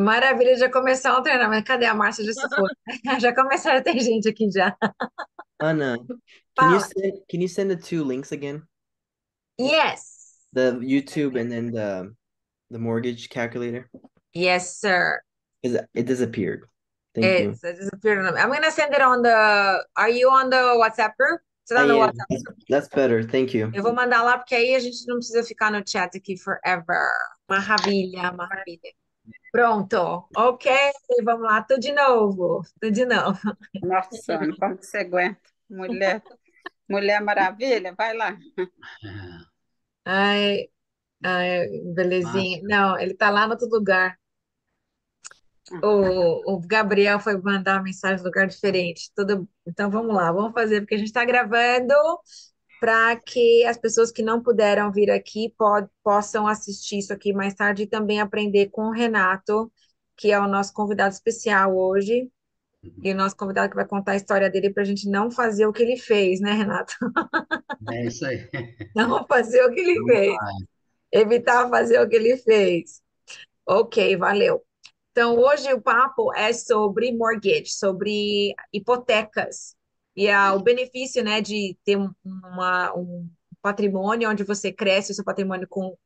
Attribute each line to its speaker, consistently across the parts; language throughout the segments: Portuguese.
Speaker 1: Maravilha, já começou o treinamento. Cadê a Márcia? Já se foi. Já começaram a ter gente aqui já.
Speaker 2: Anna,
Speaker 1: Fala.
Speaker 2: can you send the two links again?
Speaker 1: Yes.
Speaker 2: The YouTube and then the mortgage calculator?
Speaker 1: Yes, sir.
Speaker 2: Because it disappeared. Thank you.
Speaker 1: It's disappeared. I'm gonna send it on the. Are you on the WhatsApp group? Você
Speaker 2: I
Speaker 1: tá no
Speaker 2: am.
Speaker 1: WhatsApp?
Speaker 2: That's better. Thank you.
Speaker 1: Eu vou mandar lá porque aí a gente não precisa ficar no chat aqui forever. Maravilha, maravilha. Pronto. Ok, vamos lá, tudo de novo. Tudo de novo.
Speaker 3: Nossa, Ana, como que você aguenta? Mulher Maravilha, vai lá.
Speaker 1: Ai, ai, belezinha.
Speaker 4: Massa.
Speaker 1: Não, ele tá lá no outro lugar. O Gabriel foi mandar uma mensagem em lugar diferente. Tudo... Então vamos lá, vamos fazer, porque a gente está gravando para que as pessoas que não puderam vir aqui possam assistir isso aqui mais tarde e também aprender com o Renato, que é o nosso convidado especial hoje, e o nosso convidado que vai contar a história dele para a gente não fazer o que ele fez, né, Renato?
Speaker 4: É isso aí.
Speaker 1: Não fazer o que ele
Speaker 4: Vamos
Speaker 1: fez,
Speaker 4: lá.
Speaker 1: evitar fazer o que ele fez. Ok, valeu. Então, hoje o papo é sobre mortgage, sobre hipotecas o benefício, né, de ter um patrimônio onde você cresce o seu patrimônio com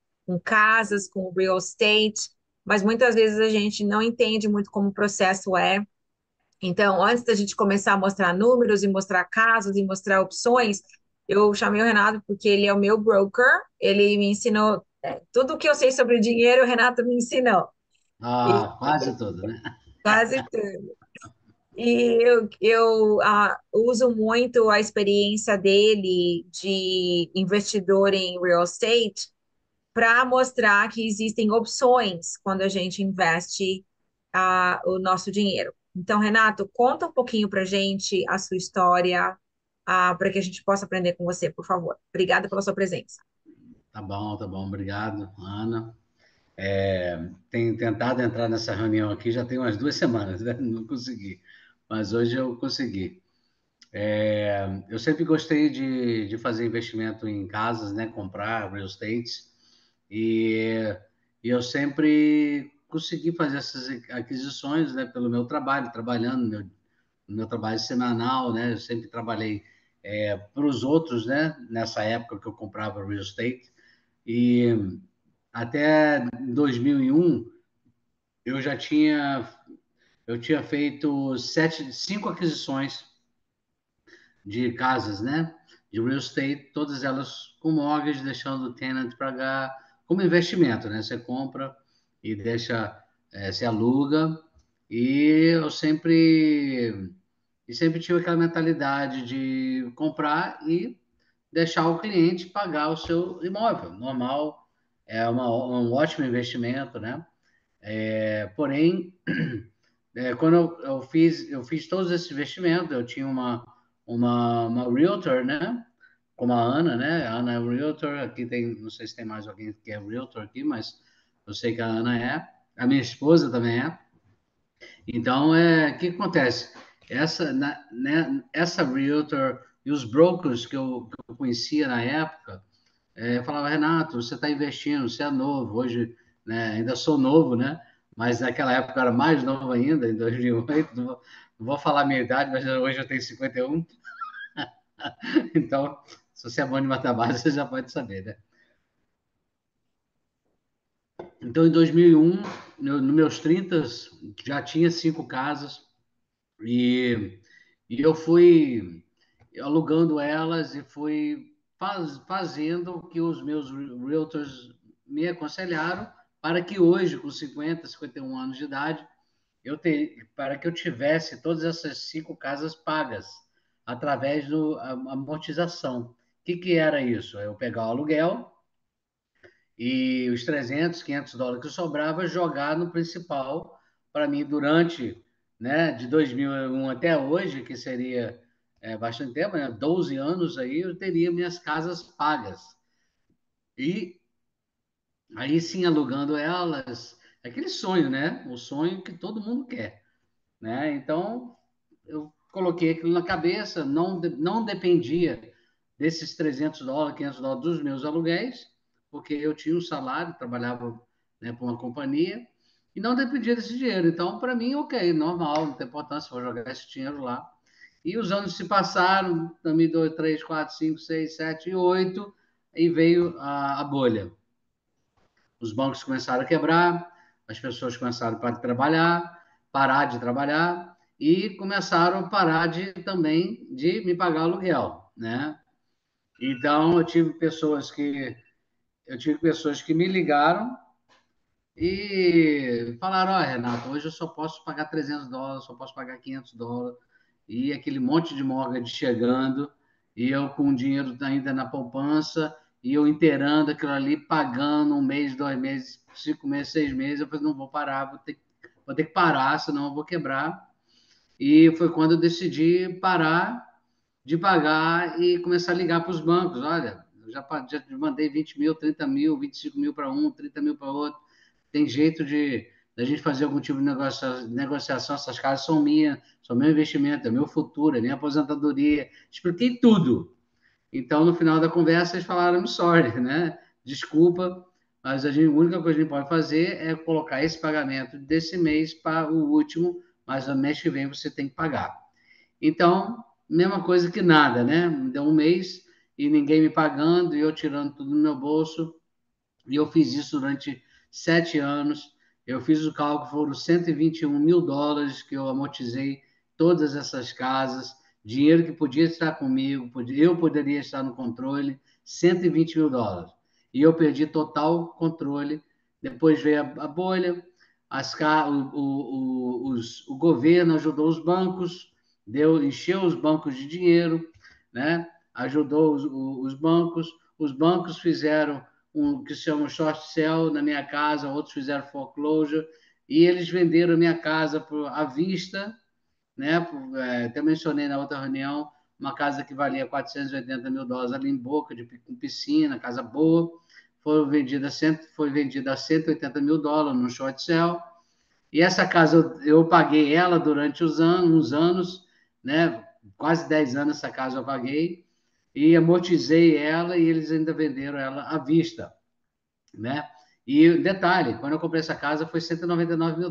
Speaker 1: casas, com real estate, mas muitas vezes a gente não entende muito como o processo é. Então, antes da gente começar a mostrar números e mostrar casos e mostrar opções, eu chamei o Renato porque ele é o meu broker, ele me ensinou tudo o que eu sei sobre dinheiro, o Renato me ensinou.
Speaker 4: Ah, quase tudo, né?
Speaker 1: Quase tudo. E eu uso muito a experiência dele de investidor em real estate para mostrar que existem opções quando a gente investe o nosso dinheiro. Então, Renato, conta um pouquinho para gente a sua história, para que a gente possa aprender com você, por favor. Obrigada pela sua presença.
Speaker 4: Tá bom, obrigado, Ana. Tenho tentado entrar nessa reunião aqui já tem umas 2 semanas, né? Não consegui, mas hoje eu consegui. Eu sempre gostei de fazer investimento em casas, né? Comprar real estate, e, e eu sempre consegui fazer essas aquisições, né? Pelo meu trabalho, trabalhando no meu trabalho semanal, né? Eu sempre trabalhei para os outros, né? Nessa época que eu comprava real estate. E até 2001 eu já tinha feito cinco aquisições de casas, né? De real estate, todas elas com mortgage, deixando o tenant pagar como investimento, né? Você compra e deixa, se aluga. E eu sempre tive aquela mentalidade de comprar e deixar o cliente pagar o seu imóvel. Normal, um ótimo investimento, né? Porém, quando eu fiz todos esses investimentos, eu tinha uma realtor, né? Como a Ana, né? A Ana é realtor, aqui tem, não sei se tem mais alguém que é realtor aqui, mas eu sei que a Ana é. A minha esposa também é. Então, o que acontece? Essa realtor e os brokers que eu conhecia na época, falava, Renato, você está investindo, você é novo. Hoje, né, ainda sou novo, né? Mas naquela época eu era mais novo ainda, em 2008. Não vou falar a minha idade, mas hoje eu tenho 51. Então, se você é bom de matemática, você já pode saber, né? Então, em 2001, nos meus 30, já tinha cinco casas. E eu fui alugando elas e fui fazendo o que os meus realtors me aconselharam para que hoje, com 51 anos de idade, para que eu tivesse todas essas cinco casas pagas através da amortização. O que era isso? Eu pegar o aluguel e os 300, US$ 500 que sobrava, jogar no principal para mim durante, né, de 2001 até hoje, que seria bastante tempo, né, 12 anos aí, eu teria minhas casas pagas. E aí sim, alugando elas, aquele sonho, né? O sonho que todo mundo quer, né? Então, eu coloquei aquilo na cabeça, não dependia desses US$ 300, US$ 500 dos meus aluguéis, porque eu tinha um salário, trabalhava, né, para uma companhia, e não dependia desse dinheiro. Então, para mim, ok, normal, não tem importância, vou jogar esse dinheiro lá. E os anos se passaram, 2002, 3, 4, 5, 6, 7 e 8, e veio a bolha. Os bancos começaram a quebrar, as pessoas começaram a parar de trabalhar, e começaram a parar também de me pagar aluguel, né? Então, eu tive pessoas que me ligaram e falaram: ó, Renato, hoje eu só posso pagar $300, só posso pagar $500, e aquele monte de mortgage chegando, e eu com dinheiro ainda na poupança, e eu inteirando aquilo ali, pagando 1 mês, 2 meses, 5 meses, 6 meses. Eu falei: não vou parar, vou ter que parar, senão eu vou quebrar. E foi quando eu decidi parar de pagar e começar a ligar para os bancos. Olha, eu já mandei 20 mil, 30 mil, 25 mil para um, 30 mil para outro. Tem jeito da gente fazer algum tipo de negociação. Essas casas são minhas, são meu investimento, é meu futuro, é minha aposentadoria. Expliquei tudo. Então, no final da conversa, eles falaram: "I'm sorry, né? Desculpa, mas a única coisa que a gente pode fazer é colocar esse pagamento desse mês para o último, mas no mês que vem você tem que pagar." Então, mesma coisa que nada, né? Me deu 1 mês e ninguém me pagando, e eu tirando tudo do meu bolso. E eu fiz isso durante 7 anos. Eu fiz o cálculo, foram $121 mil que eu amortizei todas essas casas, dinheiro que podia estar comigo, eu poderia estar no controle, $120 mil. E eu perdi total controle. Depois veio a bolha, o governo ajudou os bancos, encheu os bancos de dinheiro, né? Ajudou os bancos. Os bancos fizeram que se chama short sale na minha casa, outros fizeram foreclosure, e eles venderam a minha casa à vista, né? Até mencionei na outra reunião, uma casa que valia $480 mil ali em Boca, com piscina, casa boa, foi vendida a $180 mil no short sale. E essa casa eu paguei ela durante uns anos, né? Quase 10 anos essa casa eu paguei, e amortizei ela, e eles ainda venderam ela à vista, né? E detalhe, quando eu comprei essa casa foi $199 mil,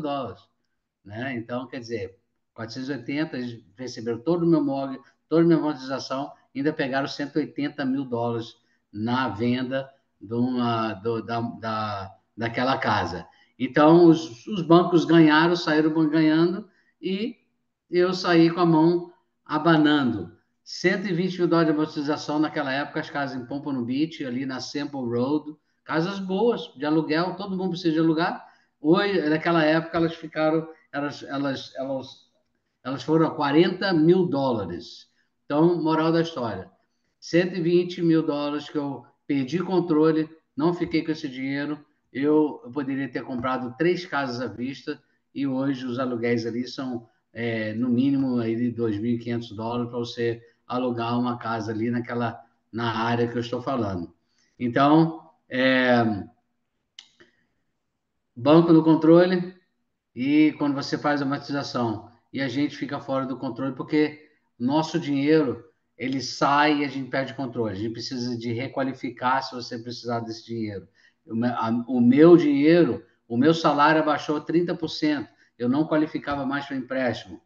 Speaker 4: né? Então, quer dizer, 480, eles receberam todo o meu mortgage, toda a minha amortização, ainda pegaram $180 mil na venda daquela casa. Então, os bancos ganharam, saíram ganhando, e eu saí com a mão abanando. $120 mil de amortização naquela época, as casas em Pompano Beach, ali na Sample Road, casas boas, de aluguel, todo mundo precisa de alugar. Hoje, naquela época, elas foram a $40 mil. Então, moral da história: $120 mil que eu perdi controle, não fiquei com esse dinheiro. Eu poderia ter comprado 3 casas à vista, e hoje os aluguéis ali são, no mínimo, aí de $2.500 para você alugar uma casa ali na área que eu estou falando. Então, banco no controle, e quando você faz a amortização, e a gente fica fora do controle, porque nosso dinheiro, ele sai e a gente perde controle. A gente precisa de requalificar se você precisar desse dinheiro. O meu dinheiro, o meu salário abaixou 30%. Eu não qualificava mais para empréstimo.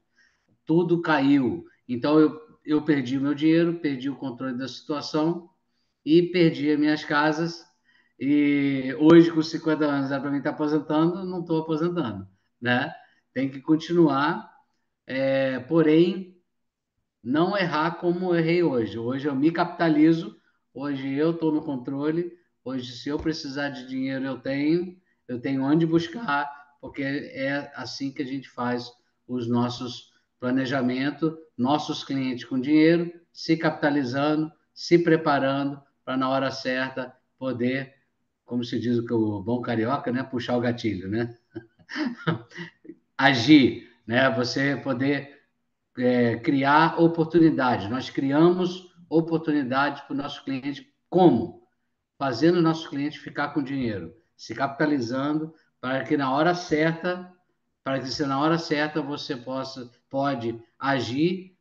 Speaker 4: Tudo caiu. Então, eu perdi o meu dinheiro, perdi o controle da situação e perdi as minhas casas. E hoje, com 50 anos, é para mim estar aposentando, não estou aposentando, né? Tem que continuar, porém, não errar como eu errei hoje. Hoje eu me capitalizo, hoje eu estou no controle, hoje se eu precisar de dinheiro eu tenho onde buscar, porque é assim que a gente faz os nossos planejamentos, nossos clientes com dinheiro, se capitalizando, se preparando para na hora certa poder, como se diz o bom carioca, né, puxar o gatilho, né? Agir, né? Você poder criar oportunidades. Nós criamos oportunidades para o nosso cliente. Como? Fazendo o nosso cliente ficar com dinheiro, se capitalizando, para que na hora certa, você pode agir,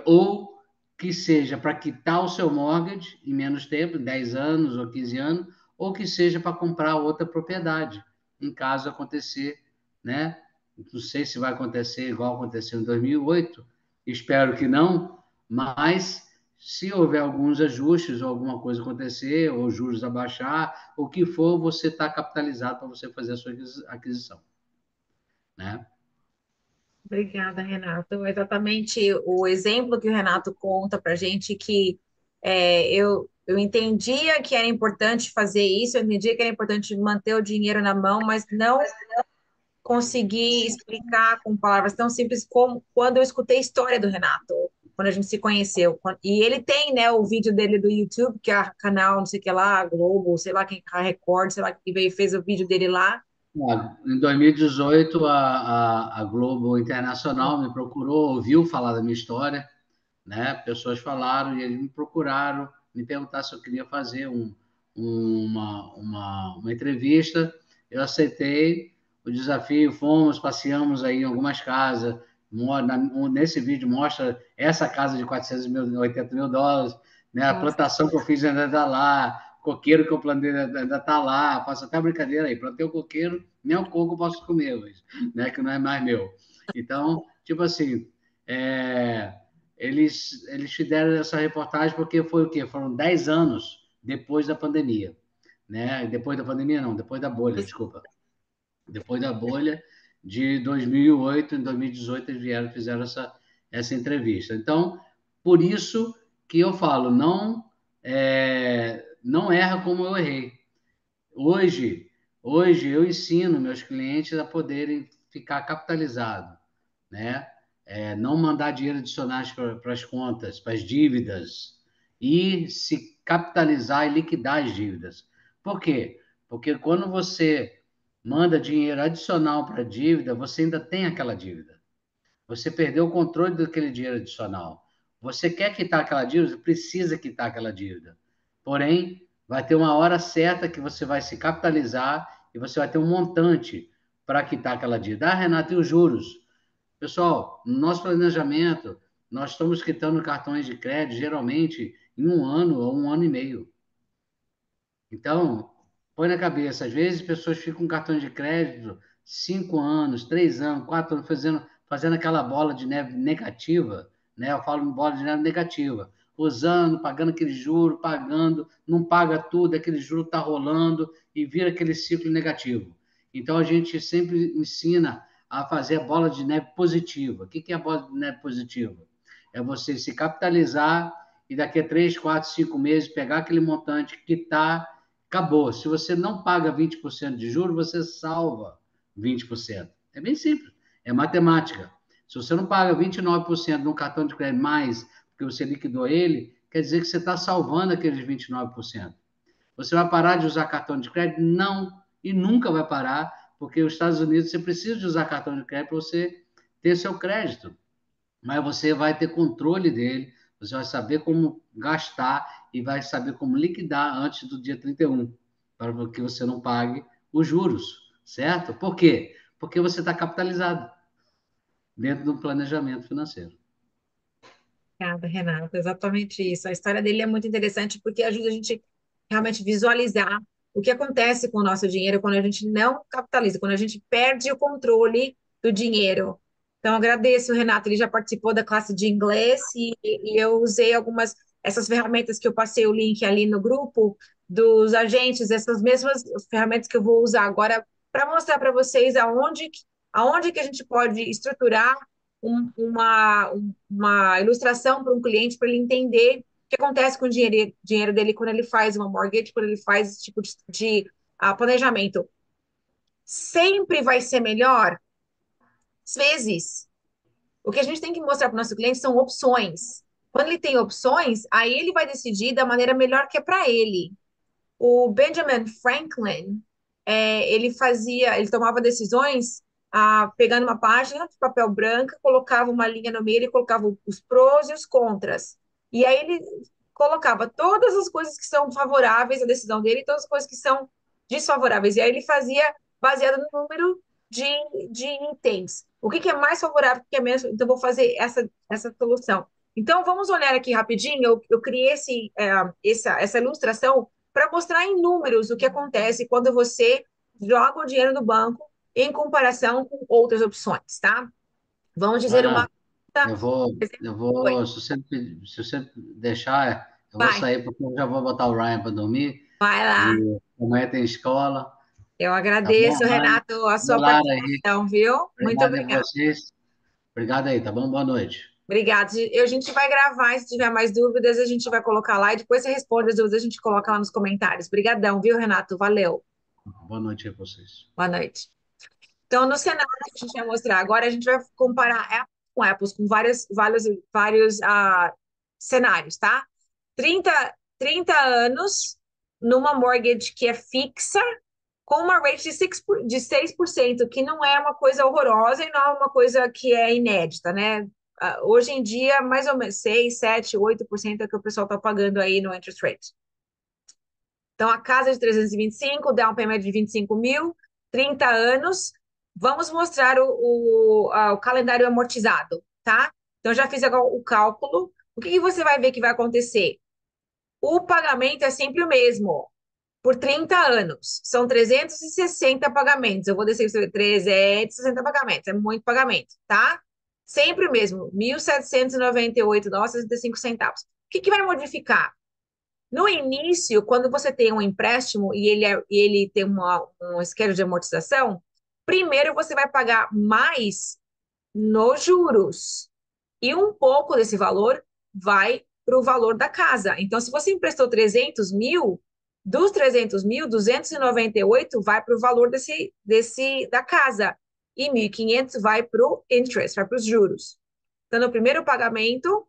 Speaker 4: ou que seja para quitar o seu mortgage em menos tempo, 10 anos ou 15 anos, ou que seja para comprar outra propriedade, em caso acontecer né? Não sei se vai acontecer igual aconteceu em 2008, espero que não, mas se houver alguns ajustes ou alguma coisa acontecer, ou juros abaixar, o que for, você está capitalizado para você fazer a sua aquisição, né?
Speaker 1: Obrigada, Renato. Exatamente o exemplo que o Renato conta para a gente que eu entendia que era importante fazer isso, eu entendia que era importante manter o dinheiro na mão, mas não consegui explicar com palavras tão simples como quando eu escutei a história do Renato, quando a gente se conheceu. E ele tem, né, o vídeo dele do YouTube, que é a canal, não sei o que lá, Globo, sei lá quem, a Record, sei lá quem veio e fez o vídeo dele lá.
Speaker 4: Em 2018, a Globo Internacional me procurou, ouviu falar da minha história, né? Pessoas falaram e eles me procuraram, me perguntaram se eu queria fazer uma entrevista. Eu aceitei o desafio, fomos, passeamos aí em algumas casas. Nesse vídeo mostra essa casa de 480 mil dólares, né? A
Speaker 1: Nossa,
Speaker 4: plantação que eu fiz ainda está lá, coqueiro que eu plantei ainda está lá. Faço até brincadeira aí, plantei o coqueiro, nem o coco eu posso comer hoje, né? Que não é mais meu. Então, tipo assim, é, eles fizeram essa reportagem porque foi o quê? Foram 10 anos depois da pandemia, né? Depois da pandemia, não, depois da bolha, desculpa. Depois da bolha de 2008, em 2018, eles vieram e fizeram essa entrevista. Então, por isso que eu falo, não erra como eu errei. Hoje, hoje eu ensino meus clientes a poderem ficar capitalizados, né? Não mandar dinheiro adicionais para as contas, para as dívidas, e se capitalizar e liquidar as dívidas. Por quê? Porque quando você manda dinheiro adicional para a dívida, você ainda tem aquela dívida. Você perdeu o controle daquele dinheiro adicional. Você quer quitar aquela dívida, precisa quitar aquela dívida. Porém, vai ter uma hora certa que você vai se capitalizar e você vai ter um montante para quitar aquela dívida. Ah, Renato, e os juros? Pessoal, no nosso planejamento, nós estamos quitando cartões de crédito, geralmente, em 1 ano ou 1 ano e meio. Então, põe na cabeça, às vezes pessoas ficam com cartão de crédito 5 anos, 3 anos, 4 anos, fazendo aquela bola de neve negativa, né? Eu falo em bola de neve negativa, usando, pagando aquele juro, pagando, não paga tudo, aquele juro está rolando e vira aquele ciclo negativo. Então, a gente sempre ensina a fazer a bola de neve positiva. O que é a bola de neve positiva? É você se capitalizar e daqui a 3, 4, 5 meses pegar aquele montante, quitar. Acabou. Se você não paga 20% de juros, você salva 20%. É bem simples. É matemática. Se você não paga 29% no cartão de crédito mais, porque você liquidou ele, quer dizer que você está salvando aqueles 29%. Você vai parar de usar cartão de crédito? Não. E nunca vai parar, porque os Estados Unidos você precisa de usar cartão de crédito para você ter seu crédito. Mas você vai ter controle dele, você vai saber como gastar e vai saber como liquidar antes do dia 31, para que você não pague os juros, certo? Por quê? Porque você está capitalizado dentro do planejamento financeiro.
Speaker 1: obrigada, Renato. Exatamente isso. A história dele é muito interessante porque ajuda a gente realmente visualizar o que acontece com o nosso dinheiro quando a gente não capitaliza, quando a gente perde o controle do dinheiro. Então, agradeço, Renato. Ele já participou da classe de inglês e eu usei algumas essas ferramentas que eu passei o link ali no grupo dos agentes, essas mesmas ferramentas que eu vou usar agora para mostrar para vocês aonde que a gente pode estruturar uma ilustração para um cliente, para ele entender o que acontece com o dinheiro dele quando ele faz uma mortgage, quando ele faz esse tipo de planejamento. Sempre vai ser melhor? Às vezes. O que a gente tem que mostrar para o nosso cliente são opções. Quando ele tem opções, aí ele vai decidir da maneira melhor que é para ele. O Benjamin Franklin, ele tomava decisões pegando uma página de papel branco, colocava uma linha no meio e colocava os prós e os contras. E aí ele colocava todas as coisas que são favoráveis à decisão dele e todas as coisas que são desfavoráveis. E aí ele fazia baseado no número de itens. O que é mais favorável, o que é menos. Então, eu vou fazer essa solução. Então, vamos olhar aqui rapidinho. Eu criei essa ilustração para mostrar em números o que acontece quando você joga o dinheiro no banco em comparação com outras opções, tá? Vamos dizer
Speaker 4: Ana,
Speaker 1: uma conta. Oi,
Speaker 4: se você deixar, eu vou
Speaker 1: vai,
Speaker 4: sair porque eu já vou botar o Ryan para dormir
Speaker 1: vai lá.
Speaker 4: e amanhã tem escola,
Speaker 1: Eu
Speaker 4: tá bom,
Speaker 1: agradeço,
Speaker 4: Ryan?
Speaker 1: Renato, a sua
Speaker 4: Lara aí,
Speaker 1: participação, viu? Muito
Speaker 4: obrigado a
Speaker 1: obrigada.
Speaker 4: vocês. Obrigado aí, tá bom? Boa noite.
Speaker 1: Obrigada. A gente vai gravar, se tiver mais dúvidas, a gente vai colocar lá e depois você responde as dúvidas, a gente coloca lá nos comentários. Obrigadão, viu, Renato? Valeu.
Speaker 4: Boa noite aí pra vocês.
Speaker 1: Boa noite. Então, no cenário que a gente vai mostrar agora, a gente vai comparar Apple com Apples, com vários cenários, tá? 30 anos numa mortgage que é fixa, com uma rate de 6%, que não é uma coisa horrorosa e não é uma coisa que é inédita, né? Hoje em dia, mais ou menos 6, 7, 8% é que o pessoal está pagando aí no interest rate. Então, a casa de 325, down payment de 25 mil, 30 anos. Vamos mostrar o calendário amortizado, tá? Então, já fiz agora o cálculo. O que que você vai ver que vai acontecer? O pagamento é sempre o mesmo, por 30 anos. São 360 pagamentos. Eu vou descer para você ver, 360 pagamentos. É muito pagamento, tá? Sempre o mesmo, 1.798 dólares e 65 centavos. O que que vai modificar? No início, quando você tem um empréstimo e ele tem um esquema de amortização, primeiro você vai pagar mais nos juros. E um pouco desse valor vai para o valor da casa. Então, se você emprestou 300 mil, dos 300 mil, 298 vai para o valor da casa. E 1.500 vai para o interest, vai para os juros. Então, no primeiro pagamento,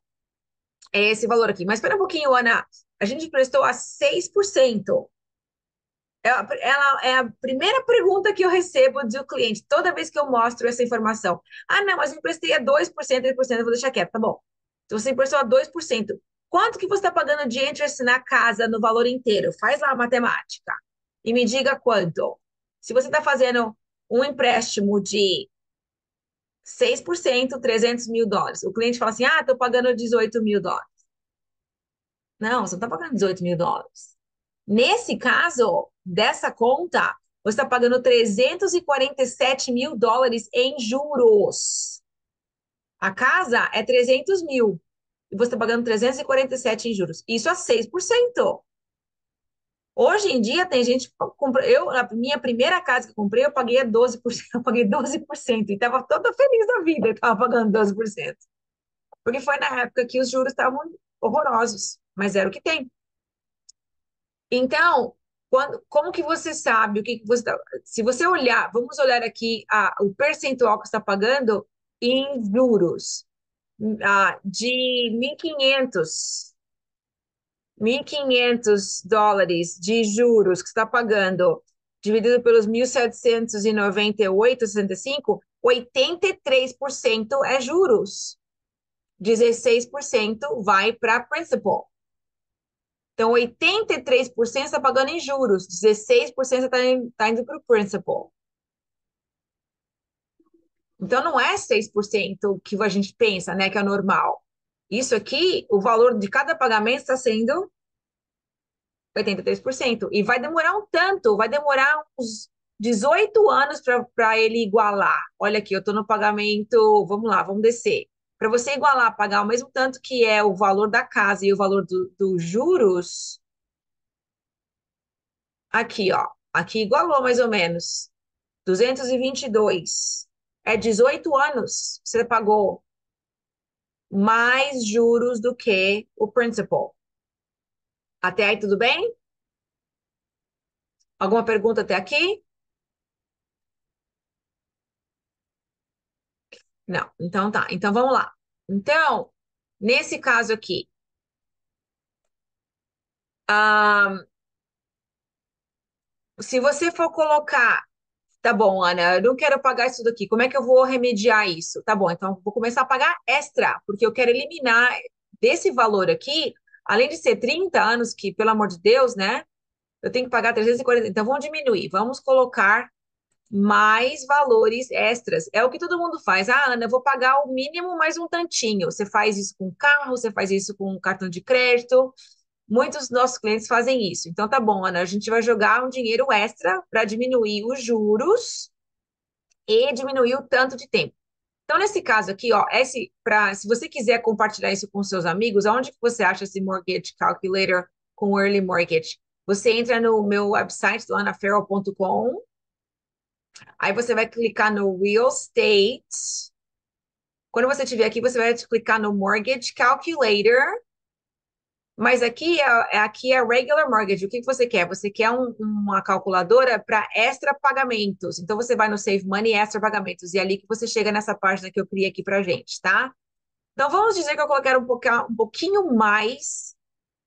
Speaker 1: é esse valor aqui. Mas espera um pouquinho, Ana. A gente prestou a 6%. Ela é a primeira pergunta que eu recebo do cliente, toda vez que eu mostro essa informação. Ah, não, mas eu emprestei a 2%, 3%, eu vou deixar quieto, tá bom. Então, você emprestou a 2%. Quanto que você está pagando de interest na casa, no valor inteiro? Faz lá a matemática. E me diga quanto. Se você está fazendo um empréstimo de 6%, 300 mil dólares. O cliente fala assim, ah, estou pagando 18 mil dólares. Não, você não está pagando 18 mil dólares. Nesse caso, dessa conta, você está pagando 347 mil dólares em juros. A casa é 300 mil e você está pagando 347 em juros. Isso a 6%. Hoje em dia, tem gente que compra. Na minha primeira casa que eu comprei, eu paguei a 12%. Eu paguei 12% e estava toda feliz da vida, eu estava pagando 12%. Porque foi na época que os juros estavam horrorosos, mas era o que tem. Então, como que você sabe o que que você se você olhar, vamos olhar aqui o percentual que você está pagando em juros, de 1.500 dólares de juros que você está pagando, dividido pelos 1.798,65, 83% é juros. 16% vai para principal. Então, 83% está pagando em juros, 16% está indo para o principal. Então, não é 6% que a gente pensa, né, que é normal. Isso aqui, o valor de cada pagamento está sendo 83%. E vai demorar um tanto, vai demorar uns 18 anos para ele igualar. Olha aqui, eu estou no pagamento, vamos lá, vamos descer. Para você igualar, pagar o mesmo tanto que é o valor da casa e o valor dos juros, aqui, ó. Aqui igualou mais ou menos. 222. É 18 anos que você pagou mais juros do que o principal. Até aí, tudo bem? Alguma pergunta até aqui? Não. Então tá. Então vamos lá. Então, nesse caso aqui, ah, se você for colocar. Tá bom, Ana, eu não quero pagar isso daqui. Como é que eu vou remediar isso? Tá bom, então eu vou começar a pagar extra, porque eu quero eliminar desse valor aqui, além de ser 30 anos, que, pelo amor de Deus, né? Eu tenho que pagar 340. Então, vamos diminuir. Vamos colocar mais valores extras. É o que todo mundo faz. Ah, Ana, eu vou pagar o mínimo mais um tantinho. Você faz isso com carro, você faz isso com cartão de crédito. Muitos dos nossos clientes fazem isso. Então, tá bom, Ana, a gente vai jogar um dinheiro extra para diminuir os juros e diminuir o tanto de tempo. Então, nesse caso aqui, ó, se você quiser compartilhar isso com seus amigos, aonde que você acha esse mortgage calculator com early mortgage? Você entra no meu website, do anaferrell.com, aí você vai clicar no Real Estate. Quando você estiver aqui, você vai clicar no Mortgage Calculator, mas aqui é regular mortgage. O que que você quer? Você quer uma calculadora para extra pagamentos. Então você vai no Save Money extra pagamentos e é ali que você chega nessa página que eu criei aqui para gente, tá? Então vamos dizer que eu colocar um pouquinho mais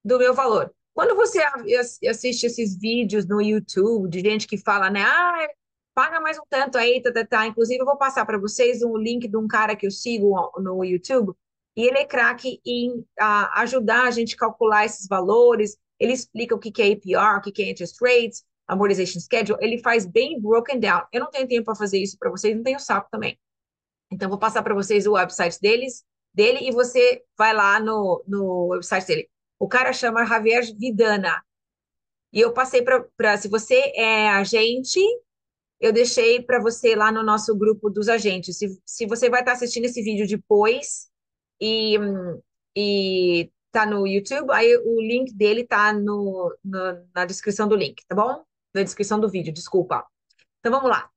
Speaker 1: do meu valor. Quando você assiste esses vídeos no YouTube de gente que fala, né? Ah, paga mais um tanto aí, tá, tá, tá. Inclusive, eu vou passar para vocês um link de um cara que eu sigo no YouTube, e ele é craque em ajudar a gente a calcular esses valores. Ele explica o que que é APR, o que que é interest rates, amortization schedule. Ele faz bem broken down. Eu não tenho tempo para fazer isso para vocês, não tenho saco também. Então, vou passar para vocês o website dele, e você vai lá no website dele. O cara chama Javier Vidana. E eu passei se você é agente, eu deixei para você lá no nosso grupo dos agentes. Se você vai estar assistindo esse vídeo depois e tá no YouTube, aí o link dele tá na descrição do link, tá bom? Na descrição do vídeo, desculpa. Então vamos lá.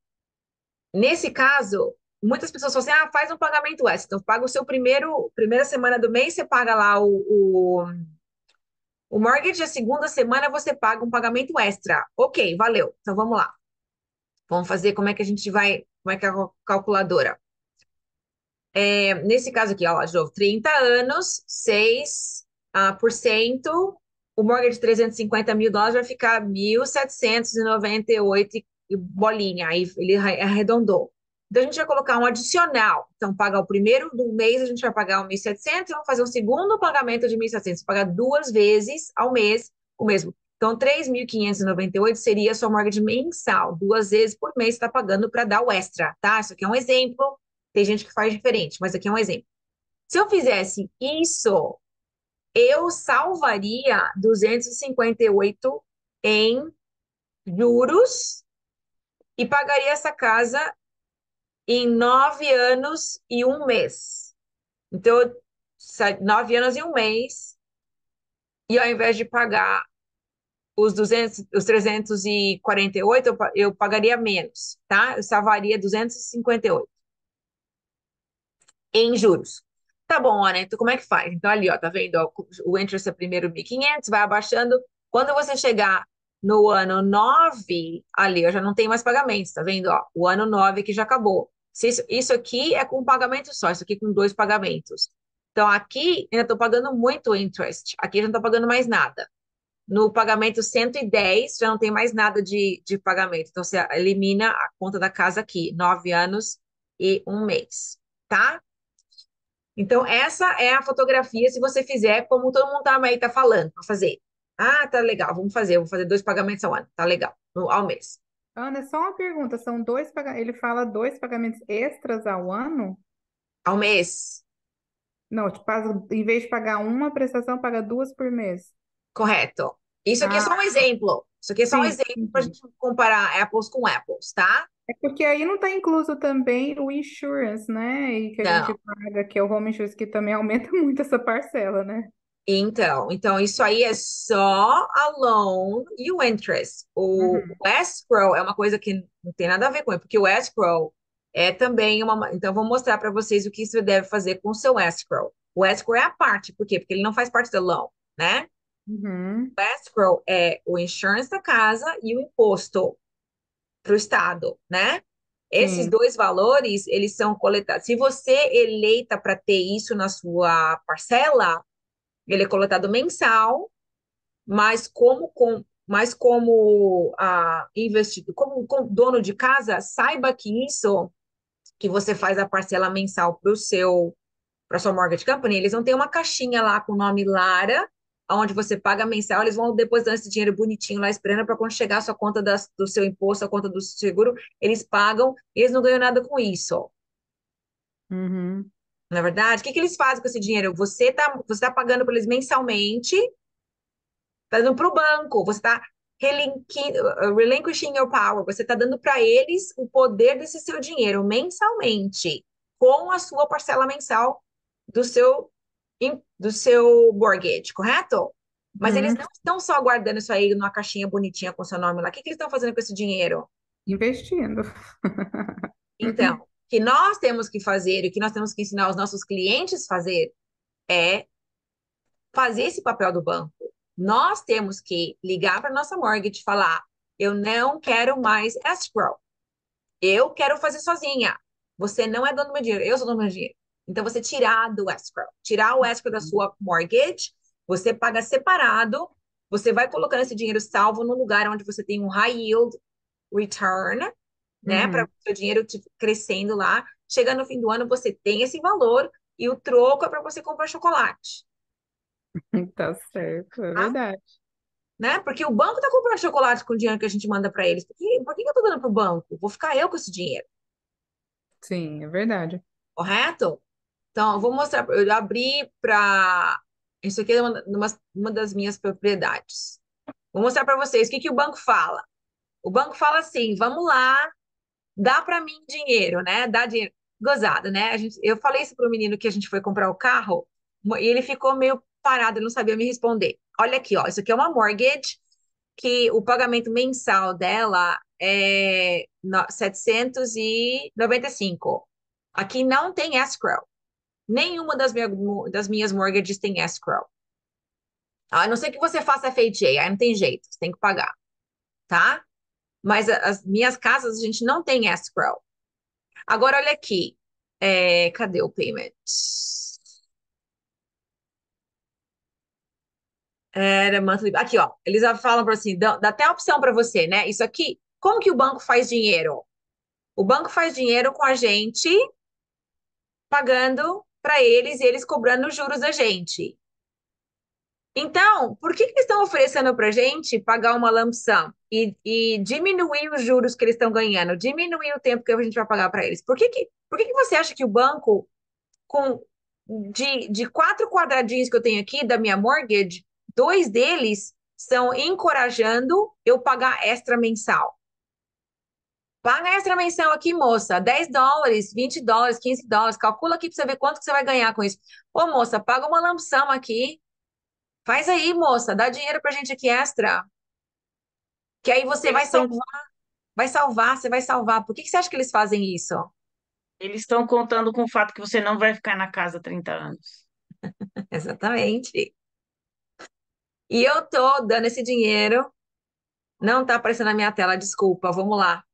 Speaker 1: Nesse caso, muitas pessoas falam assim: ah, faz um pagamento extra. Então, paga o seu primeira semana do mês, você paga lá o mortgage, a segunda semana você paga um pagamento extra. Ok, valeu. Então vamos lá. Vamos fazer como é que a gente vai, como é que é a calculadora. Nesse caso aqui, ó, de novo, 30 anos, 6%, o mortgage de 350 mil dólares vai ficar 1.798 e bolinha, aí ele arredondou. Então, a gente vai colocar um adicional. Então, paga o primeiro do mês, a gente vai pagar o 1.700 e vamos fazer um segundo pagamento de 1.700, pagar 2 vezes ao mês o mesmo. Então, 3.598 seria a sua mortgage mensal. 2 vezes por mês você está pagando para dar o extra, tá? Isso aqui é um exemplo. Tem gente que faz diferente, mas aqui é um exemplo. Se eu fizesse isso, eu salvaria 258 em juros e pagaria essa casa em 9 anos e um mês. Então, 9 anos e um mês, e ao invés de pagar os 348, eu pagaria menos, tá? Eu salvaria 258 em juros. Tá bom, Ana, então como é que faz? Então ali, ó, tá vendo? Ó, o interest é primeiro 1.500, vai abaixando. Quando você chegar no ano 9, ali, eu já não tenho mais pagamentos, tá vendo? Ó, o ano 9 aqui já acabou. Isso aqui é com um pagamento só, isso aqui com 2 pagamentos. Então aqui ainda estou pagando muito interest, aqui já não estou pagando mais nada. No pagamento 110, já não tem mais nada de pagamento. Então você elimina a conta da casa aqui, 9 anos e um mês, tá? Então, essa é a fotografia, se você fizer, como todo mundo aí tá falando, para fazer. Ah, tá legal, vou fazer 2 pagamentos ao ano, tá legal, ao mês.
Speaker 5: Ana, só uma pergunta, são ele fala 2 pagamentos extras ao ano?
Speaker 1: Ao mês,
Speaker 5: Não, tipo, em vez de pagar uma prestação, paga 2 por mês.
Speaker 1: correto. Isso aqui é
Speaker 5: Ah,
Speaker 1: só um exemplo. Isso aqui é só um
Speaker 5: sim,
Speaker 1: exemplo para a
Speaker 5: entendi.
Speaker 1: gente comparar apples com apples, tá?
Speaker 5: É porque aí não está incluso também o insurance, né? E que a gente
Speaker 1: Não.
Speaker 5: paga, que é o home insurance, que também aumenta muito essa parcela, né?
Speaker 1: Então isso aí é só a loan e o interest.
Speaker 5: Uhum.
Speaker 1: O escrow é uma coisa que não tem nada a ver com ele, porque o escrow é também uma. Então, eu vou mostrar para vocês o que você deve fazer com o seu escrow. O escrow é a parte, por quê? Porque ele não faz parte da loan, né?
Speaker 5: Uhum.
Speaker 1: O escrow é o insurance da casa e o imposto para o Estado, né? Esses
Speaker 5: Sim.
Speaker 1: dois valores, eles são coletados. Se você eleita para ter isso na sua parcela, ele é coletado mensal, mas como investidor, como dono de casa, saiba que isso que você faz a parcela mensal para sua mortgage company, eles vão ter uma caixinha lá com o nome Lara, onde você paga mensal, eles vão depositar esse dinheiro bonitinho lá esperando para quando chegar a sua conta do seu imposto, a conta do seguro, eles pagam, eles não ganham nada com isso.
Speaker 5: Uhum.
Speaker 1: Na verdade, o que que eles fazem com esse dinheiro? Você tá pagando para eles mensalmente, tá indo para o banco, você está relinquishing your power. Você está dando para eles o poder desse seu dinheiro mensalmente, com a sua parcela mensal do seu mortgage, correto? Mas eles
Speaker 5: Uhum.
Speaker 1: não estão só guardando isso aí numa caixinha bonitinha com seu nome lá. O que que eles estão fazendo com esse dinheiro?
Speaker 5: Investindo.
Speaker 1: Então, o que nós temos que fazer e o que nós temos que ensinar os nossos clientes a fazer é fazer esse papel do banco. Nós temos que ligar para nossa mortgage e falar: eu não quero mais escrow. Eu quero fazer sozinha. Você não é dono do meu dinheiro, eu sou dono do meu dinheiro. Então, você tirar do escrow. Tirar o escrow da sua mortgage, você paga separado, você vai colocando esse dinheiro salvo no lugar onde você tem um high yield return, né? Para
Speaker 5: Uhum.
Speaker 1: o seu dinheiro crescendo lá. Chega no fim do ano, você tem esse valor e o troco é para você comprar chocolate.
Speaker 5: Tá certo, é
Speaker 1: Tá?
Speaker 5: verdade.
Speaker 1: Né? Porque o banco está comprando chocolate com o dinheiro que a gente manda para eles. Por que eu estou dando para o banco? Vou ficar eu com esse dinheiro,
Speaker 5: Sim, é verdade.
Speaker 1: correto? Então, eu vou mostrar. Eu abri para. Isso aqui é uma das minhas propriedades. Vou mostrar para vocês o que o banco fala. O banco fala assim: vamos lá, dá para mim dinheiro, né? Dá dinheiro. Gozado, né? Eu falei isso para o menino que a gente foi comprar o carro e ele ficou meio parado, ele não sabia me responder. Olha aqui, ó. Isso aqui é uma mortgage que o pagamento mensal dela é 795. Aqui não tem escrow. Nenhuma das minhas mortgages tem escrow. A não ser que você faça FHA, aí não tem jeito, você tem que pagar, tá? Mas as minhas casas, a gente não tem escrow. Agora, olha aqui. Cadê o payment? Era monthly. Aqui, ó. Eles falam para assim, dá até a opção para você, né? Isso aqui, como que o banco faz dinheiro? O banco faz dinheiro com a gente pagando para eles e eles cobrando os juros da gente. Então, por que eles estão oferecendo para a gente pagar uma lump sum e diminuir os juros que eles estão ganhando, diminuir o tempo que a gente vai pagar para eles? Por que você acha que o banco, com de 4 quadradinhos que eu tenho aqui da minha mortgage, 2 deles estão encorajando eu pagar extra mensal? Paga extra mensal aqui, moça. $10, $20, $15. Calcula aqui para você ver quanto que você vai ganhar com isso. Ô, moça, paga uma lump sum aqui. Faz aí, moça. Dá dinheiro pra gente aqui extra. Que aí você
Speaker 6: Eles estão
Speaker 1: vai salvar, você vai salvar. Por que você acha que eles fazem isso?
Speaker 6: eles estão contando com o fato que você não vai ficar na casa 30 anos.
Speaker 1: Exatamente. E eu tô dando esse dinheiro. Não tá aparecendo na minha tela, desculpa. Vamos lá.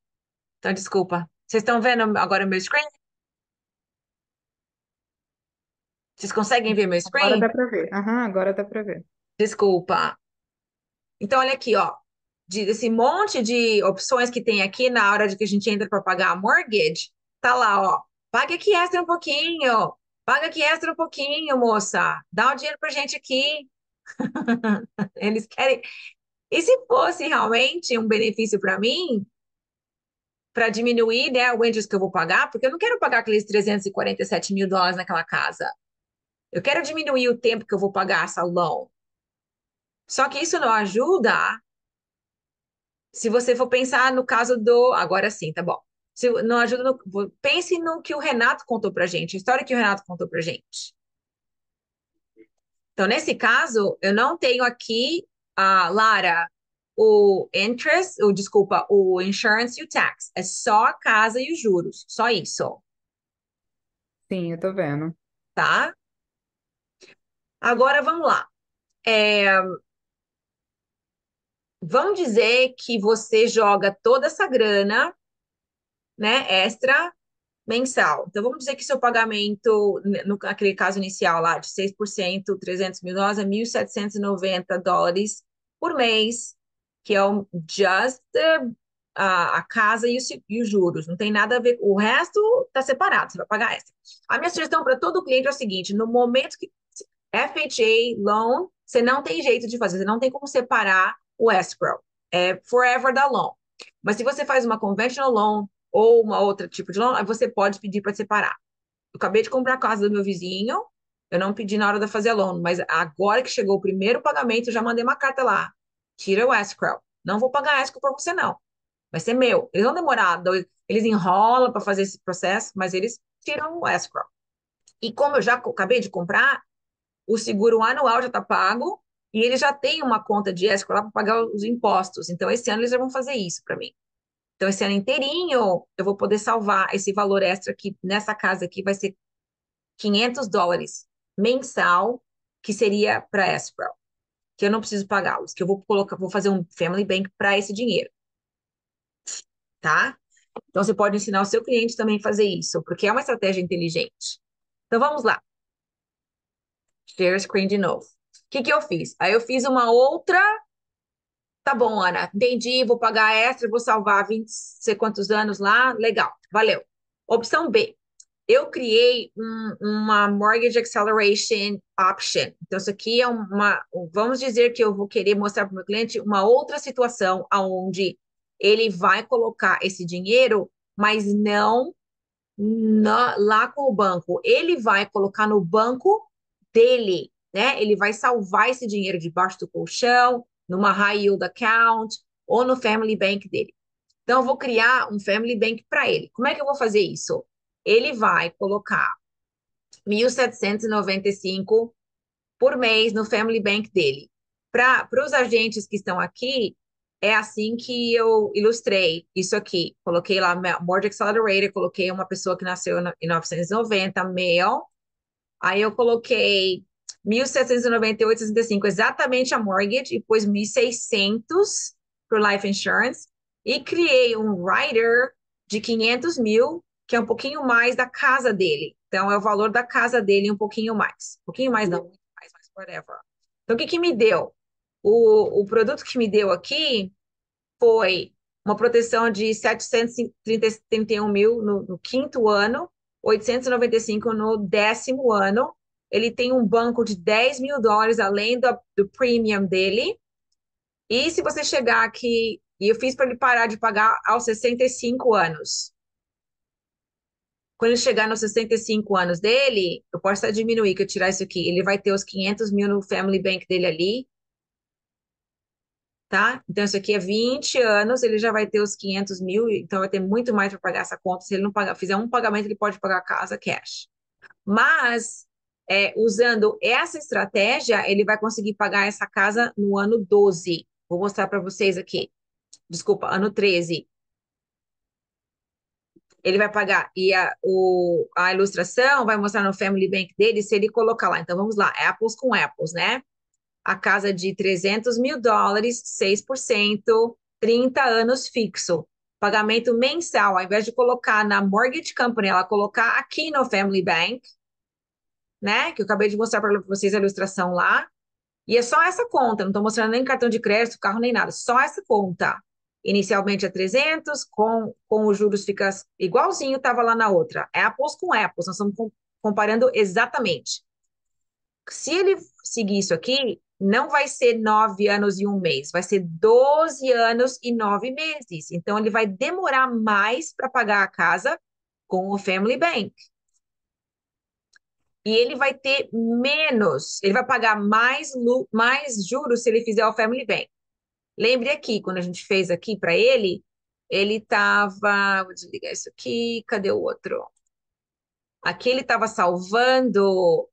Speaker 1: Então, desculpa. Vocês estão vendo agora o meu screen? Vocês conseguem ver meu
Speaker 5: Agora
Speaker 1: screen?
Speaker 5: dá para ver. Aham, agora dá para ver.
Speaker 1: Desculpa. Então, olha aqui, ó. Desse monte de opções que tem aqui na hora de que a gente entra para pagar a mortgage, tá lá, ó. Paga aqui extra um pouquinho. Paga aqui extra um pouquinho, moça. Dá o dinheiro pra gente aqui. Eles querem. E se fosse realmente um benefício para mim, para diminuir, né, o interest que eu vou pagar, porque eu não quero pagar aqueles $347 mil naquela casa. Eu quero diminuir o tempo que eu vou pagar essa loan. Só que isso não ajuda se você for pensar no caso do. Agora sim, tá bom. Se não ajuda pense no que o Renato contou pra gente, a história que o Renato contou pra gente. Então, nesse caso, eu não tenho aqui, Lara, desculpa, o insurance e o tax. É só a casa e os juros. Só isso,
Speaker 5: Sim, eu tô vendo.
Speaker 1: tá? Agora vamos lá. É, vamos dizer que você joga toda essa grana, né, extra mensal. Então, vamos dizer que seu pagamento, naquele caso inicial lá, de 6%, $300 mil, é $1.790 por mês, que é o just a casa e os juros. Não tem nada a ver. O resto está separado, você vai pagar extra. A minha sugestão para todo cliente é o seguinte: no momento que FHA loan, você não tem jeito de fazer, você não tem como separar o escrow. É forever da loan. Mas se você faz uma conventional loan ou uma outra tipo de loan, aí você pode pedir para separar. Eu acabei de comprar a casa do meu vizinho, eu não pedi na hora de fazer a loan, mas agora que chegou o primeiro pagamento, eu já mandei uma carta lá. Tira o escrow. Não vou pagar escrow para você, não. Vai ser meu. Eles vão demorar, eles enrolam para fazer esse processo, mas eles tiram o escrow. E como eu já acabei de comprar, o seguro anual já está pago e ele já tem uma conta de escrow lá para pagar os impostos. Então, esse ano eles já vão fazer isso para mim. Então, esse ano inteirinho, eu vou poder salvar esse valor extra aqui nessa casa aqui, vai ser $500 mensal, que seria para escrow, que eu não preciso pagá-los, que eu vou colocar, vou fazer um family bank para esse dinheiro, tá? Então, você pode ensinar o seu cliente também a fazer isso, porque é uma estratégia inteligente. Então, vamos lá. Share screen de novo. O que que eu fiz? Aí eu fiz uma outra. Tá bom, Ana, entendi, vou pagar extra, vou salvar 20, sei quantos anos lá, legal, valeu. Opção B, eu criei uma Mortgage Acceleration Option. Então, isso aqui é vamos dizer que eu vou querer mostrar para o meu cliente uma outra situação onde ele vai colocar esse dinheiro, mas não lá com o banco. Ele vai colocar no banco dele, né? Ele vai salvar esse dinheiro debaixo do colchão, numa high yield account ou no family bank dele. Então, eu vou criar um family bank para ele. Como é que eu vou fazer isso? Ele vai colocar 1.795 por mês no family bank dele. Para os agentes que estão aqui, é assim que eu ilustrei isso aqui. Coloquei lá Mortgage Accelerator, coloquei uma pessoa que nasceu em 1990, male. Aí eu coloquei 1.798,65, exatamente a mortgage, e pus 1.600 por life insurance. E criei um rider de 500 mil, que é um pouquinho mais da casa dele. Então, é o valor da casa dele um pouquinho mais. Um pouquinho mais, não, muito mais, mas whatever. Então, o que que me deu? O produto que me deu aqui foi uma proteção de 731 mil no quinto ano, 895 no décimo ano. Ele tem um banco de $10.000 além do premium dele. E se você chegar aqui, e eu fiz para ele parar de pagar aos 65 anos. Quando ele chegar nos 65 anos dele, eu posso até diminuir, que eu tirar isso aqui. Ele vai ter os 500 mil no family bank dele ali, tá? Então, isso aqui é 20 anos, ele já vai ter os 500 mil, então vai ter muito mais para pagar essa conta. Se ele não pagar, fizer um pagamento, ele pode pagar a casa cash. Mas, usando essa estratégia, ele vai conseguir pagar essa casa no ano 12. Vou mostrar para vocês aqui. Desculpa, ano 13. Ele vai pagar, e a ilustração vai mostrar no Family Bank dele se ele colocar lá. Então, vamos lá, apples com apples, né? A casa de $300.000, 6%, 30 anos fixo. Pagamento mensal, ao invés de colocar na Mortgage Company, ela colocar aqui no Family Bank, né? Que eu acabei de mostrar para vocês a ilustração lá. E é só essa conta, não estou mostrando nem cartão de crédito, carro, nem nada, só essa conta. Inicialmente é 300, com os juros fica igualzinho, estava lá na outra. Apples com apples, nós estamos comparando exatamente. Se ele seguir isso aqui, não vai ser 9 anos e um mês, vai ser 12 anos e 9 meses. Então, ele vai demorar mais para pagar a casa com o Family Bank. E ele vai ter menos, ele vai pagar mais juros se ele fizer o Family Bank. Lembre aqui, quando a gente fez aqui para ele estava, vou desligar isso aqui, cadê o outro? Aqui ele estava salvando,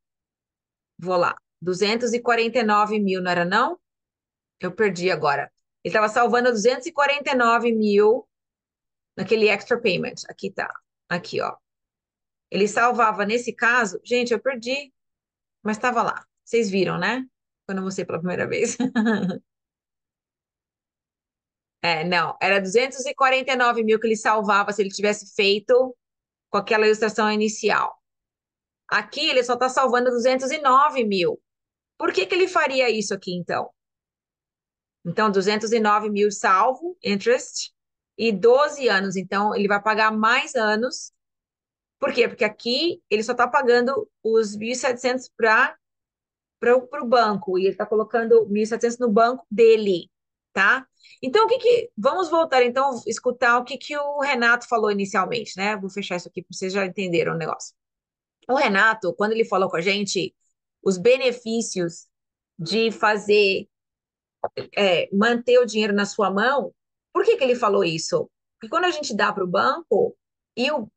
Speaker 1: vou lá, 249 mil, não era não? Eu perdi agora. Ele estava salvando 249 mil naquele extra payment. Aqui tá, aqui ó. Ele salvava nesse caso, gente, eu perdi, mas estava lá. Vocês viram, né? Quando eu mostrei pela primeira vez. Não, era 249 mil que ele salvava se ele tivesse feito com aquela ilustração inicial. Aqui ele só está salvando 209 mil. Por que que ele faria isso aqui, então? Então, 209 mil salvo, interest, e 12 anos. Então, ele vai pagar mais anos. Por quê? Porque aqui ele só está pagando os 1.700 para o banco, e ele está colocando 1.700 no banco dele, tá? Então, vamos voltar, então, escutar o que o Renato falou inicialmente, né? Vou fechar isso aqui, para vocês já entenderam o negócio. O Renato, quando ele falou com a gente, os benefícios de fazer manter o dinheiro na sua mão. Por que que ele falou isso? Porque quando a gente dá para o banco e o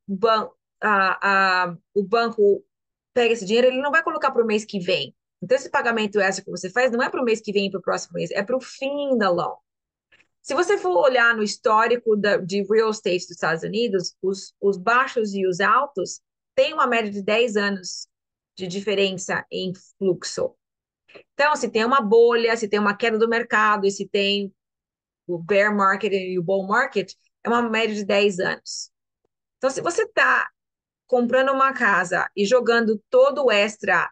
Speaker 1: banco pega esse dinheiro, ele não vai colocar para o mês que vem. Então, esse pagamento extra que você faz não é para o mês que vem e para o próximo mês, é para o fim da loan. Se você for olhar no histórico de real estate dos Estados Unidos, os baixos e os altos têm uma média de 10 anos de diferença em fluxo. Então, se tem uma bolha, se tem uma queda do mercado e se tem o bear market e o bull market, é uma média de 10 anos. Então, se você está comprando uma casa e jogando todo o extra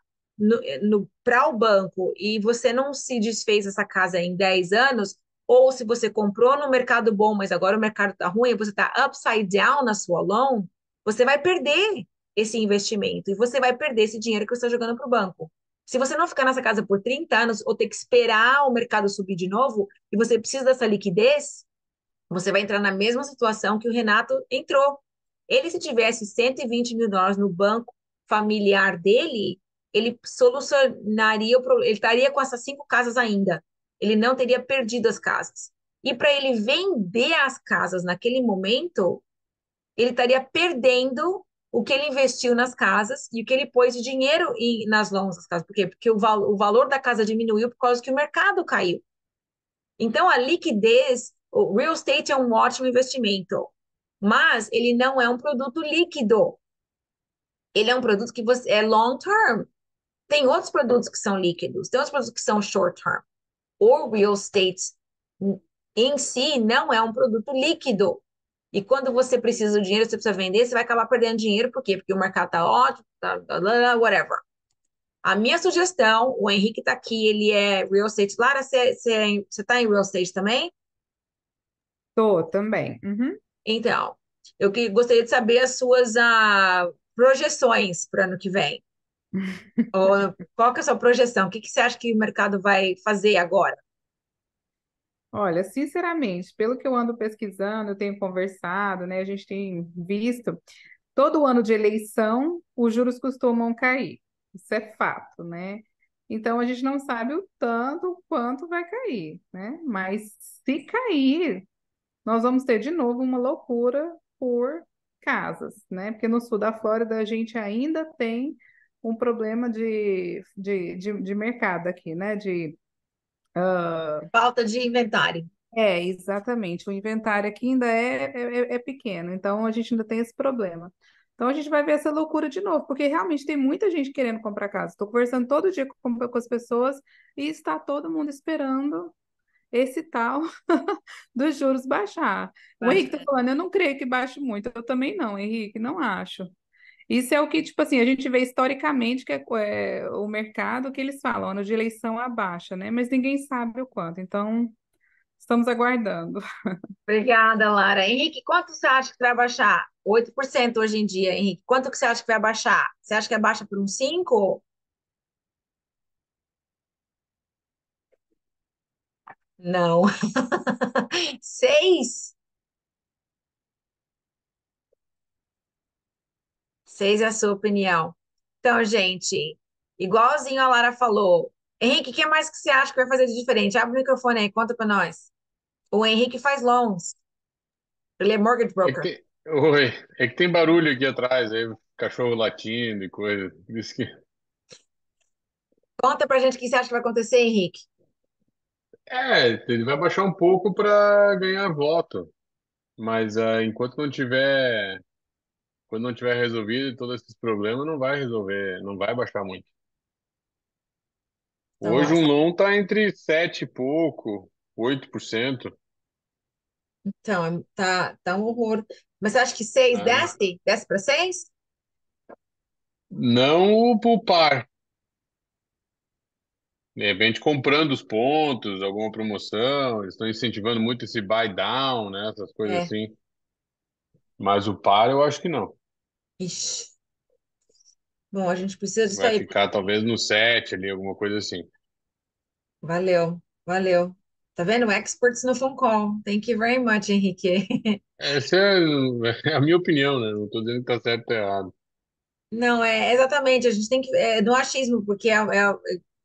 Speaker 1: para o banco e você não se desfez dessa casa em 10 anos, ou se você comprou no mercado bom, mas agora o mercado está ruim, você está upside down na sua loan, você vai perder esse investimento e você vai perder esse dinheiro que você está jogando para o banco. Se você não ficar nessa casa por 30 anos ou ter que esperar o mercado subir de novo e você precisa dessa liquidez, você vai entrar na mesma situação que o Renato entrou. Ele, se tivesse 120 mil dólares no banco familiar dele, ele solucionaria o problema. Ele estaria com essas 5 casas ainda. Ele não teria perdido as casas. E para ele vender as casas naquele momento, ele estaria perdendo o que ele investiu nas casas e o que ele pôs de dinheiro nas loans das casas. Por quê? Porque o valor da casa diminuiu por causa que o mercado caiu. Então, a liquidez, o real estate é um ótimo investimento, mas ele não é um produto líquido. Ele é um produto que é long term. Tem outros produtos que são líquidos, tem outros produtos que são short term. O real estate em si não é um produto líquido. E quando você precisa do dinheiro, você precisa vender, você vai acabar perdendo dinheiro. Por quê? Porque o mercado está ótimo, whatever. A minha sugestão, o Henrique está aqui, ele é real estate. Lara, você está em real estate também?
Speaker 5: Tô também. Uhum.
Speaker 1: Então, gostaria de saber as suas projeções para o ano que vem. Qual que é a sua projeção? O que você acha que o mercado vai fazer agora?
Speaker 5: Olha, sinceramente, pelo que eu ando pesquisando, eu tenho conversado, né? A gente tem visto, todo ano de eleição, os juros costumam cair. Isso é fato, né? Então a gente não sabe o tanto quanto vai cair, né? Mas se cair, nós vamos ter de novo uma loucura por casas, né? Porque no sul da Flórida a gente ainda tem um problema de mercado aqui, né?
Speaker 1: Falta de inventário.
Speaker 5: Exatamente. O inventário aqui ainda é pequeno, então a gente ainda tem esse problema. Então a gente vai ver essa loucura de novo, porque realmente tem muita gente querendo comprar casa. Estou conversando todo dia com as pessoas e está todo mundo esperando esse tal dos juros baixar. O Henrique está falando, eu não creio que baixe muito. Eu também não, Henrique, não acho. Isso é o que, tipo assim, a gente vê historicamente que é o mercado que eles falam, ano de eleição abaixa, né? Mas ninguém sabe o quanto. Então, estamos aguardando.
Speaker 1: Obrigada, Lara. Henrique, quanto você acha que vai baixar? 8% hoje em dia, Henrique. Quanto que você acha que vai baixar? Você acha que baixa por uns 5? Não. 6? 6 é a sua opinião. Então, gente, igualzinho a Lara falou. Henrique, o que mais que você acha que vai fazer de diferente? Abre o microfone aí, conta para nós. O Henrique faz loans. Ele é mortgage broker.
Speaker 7: Oi, é que tem barulho aqui atrás, aí cachorro latindo e coisa. Por isso que
Speaker 1: Conta pra gente o que você acha que vai acontecer, Henrique.
Speaker 7: ele vai baixar um pouco para ganhar voto, mas enquanto não tiver, quando não tiver resolvido todos esses problemas, não vai resolver, não vai baixar muito.
Speaker 1: Então,
Speaker 7: Hoje um loan tá entre 7 e pouco, 8%.
Speaker 1: tá um horror. Mas você acha que 6
Speaker 7: Né?
Speaker 1: desce? Desce para 6?
Speaker 7: Não o par. De repente comprando os pontos, alguma promoção, eles estão incentivando muito esse buy down, né? Essas coisas
Speaker 1: É.
Speaker 7: assim. Mas o par eu acho que não.
Speaker 1: Ixi. Bom, a gente precisa disso
Speaker 7: Vai
Speaker 1: aí.
Speaker 7: ficar talvez no 7 ali, alguma coisa assim.
Speaker 1: Valeu, valeu. Tá vendo? Experts no phone call. Thank you very much, Henrique.
Speaker 7: Essa é a minha opinião, né? Não estou dizendo que tá certo ou errado.
Speaker 1: Não, é exatamente. A gente tem que. É no achismo, porque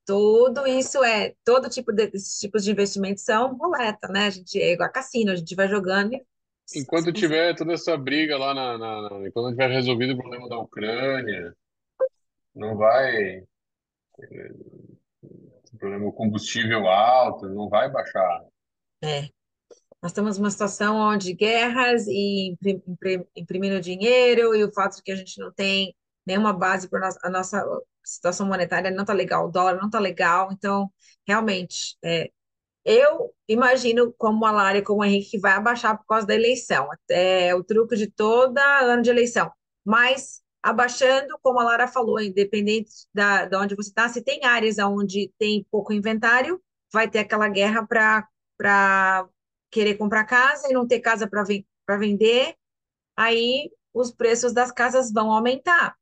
Speaker 1: Tudo isso todo tipo desses tipos de investimentos são roleta, né? A gente é igual a cassino, a gente vai jogando e
Speaker 7: Enquanto tiver toda essa briga lá enquanto não tiver resolvido o problema da Ucrânia, não vai, o problema do combustível alto, não vai baixar.
Speaker 1: é, nós estamos numa situação onde guerras e imprimindo dinheiro e o fato de que a gente não tem nenhuma base para a nossa situação monetária não está legal, o dólar não está legal, então realmente eu imagino como a Lara e como o Henrique que vai abaixar por causa da eleição. É o truque de toda ano de eleição. Mas abaixando, como a Lara falou, independente da onde você está, se tem áreas onde tem pouco inventário, vai ter aquela guerra para querer comprar casa e não ter casa para vender, aí os preços das casas vão aumentar.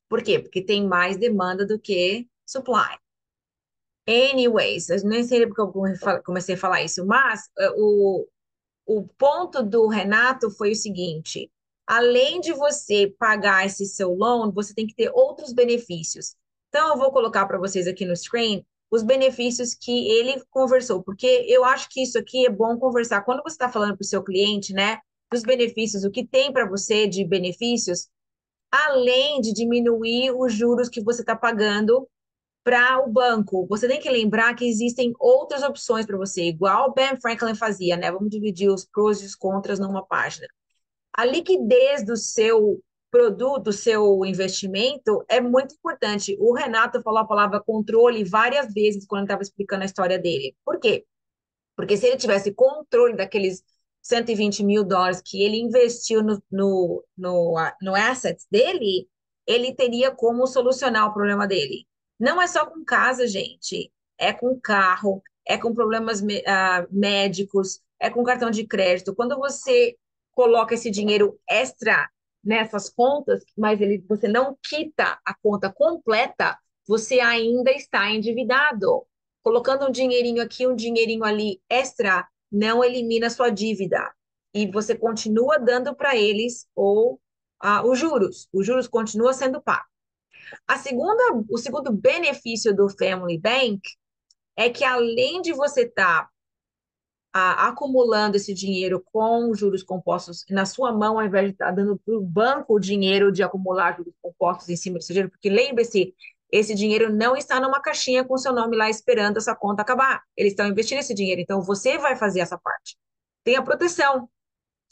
Speaker 1: Por quê? Porque tem mais demanda do que supply. Anyways, eu nem sei porque eu comecei a falar isso, mas o ponto do Renato foi o seguinte: além de você pagar esse seu loan, você tem que ter outros benefícios. Então, eu vou colocar para vocês aqui no screen os benefícios que ele conversou, porque eu acho que isso aqui é bom conversar. Quando você está falando para o seu cliente, né, dos benefícios, o que tem para você de benefícios, além de diminuir os juros que você está pagando para o banco. Você tem que lembrar que existem outras opções para você, igual o Ben Franklin fazia, né? Vamos dividir os prós e os contras numa página. A liquidez do seu produto, do seu investimento é muito importante. O Renato falou a palavra controle várias vezes quando estava explicando a história dele. Por quê? Porque se ele tivesse controle daqueles 120 mil dólares que ele investiu no assets dele, ele teria como solucionar o problema dele. Não é só com casa, gente. É com carro, é com problemas médicos, é com cartão de crédito. Quando você coloca esse dinheiro extra nessas contas, mas você não quita a conta completa, você ainda está endividado. Colocando um dinheirinho aqui, um dinheirinho ali extra, não elimina sua dívida. E você continua dando para eles os juros. Os juros continuam sendo pagos. O segundo benefício do Family Bank é que além de você estar acumulando esse dinheiro com juros compostos na sua mão, ao invés de estar dando para o banco o dinheiro de acumular juros compostos em cima desse dinheiro, porque lembre-se, esse dinheiro não está numa caixinha com seu nome lá esperando essa conta acabar. Eles estão investindo esse dinheiro, então você vai fazer essa parte. Tem a proteção.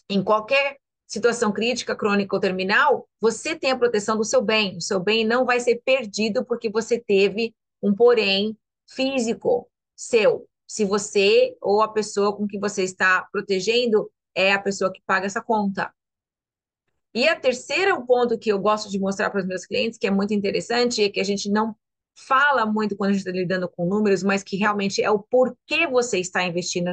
Speaker 1: Em qualquer situação crítica, crônica ou terminal, você tem a proteção do seu bem. O seu bem não vai ser perdido porque você teve um porém físico seu. Se você ou a pessoa com que você está protegendo é a pessoa que paga essa conta. E a terceira ponto que eu gosto de mostrar para os meus clientes, que é muito interessante, é que a gente não fala muito quando a gente está lidando com números, mas que realmente é o porquê você está investindo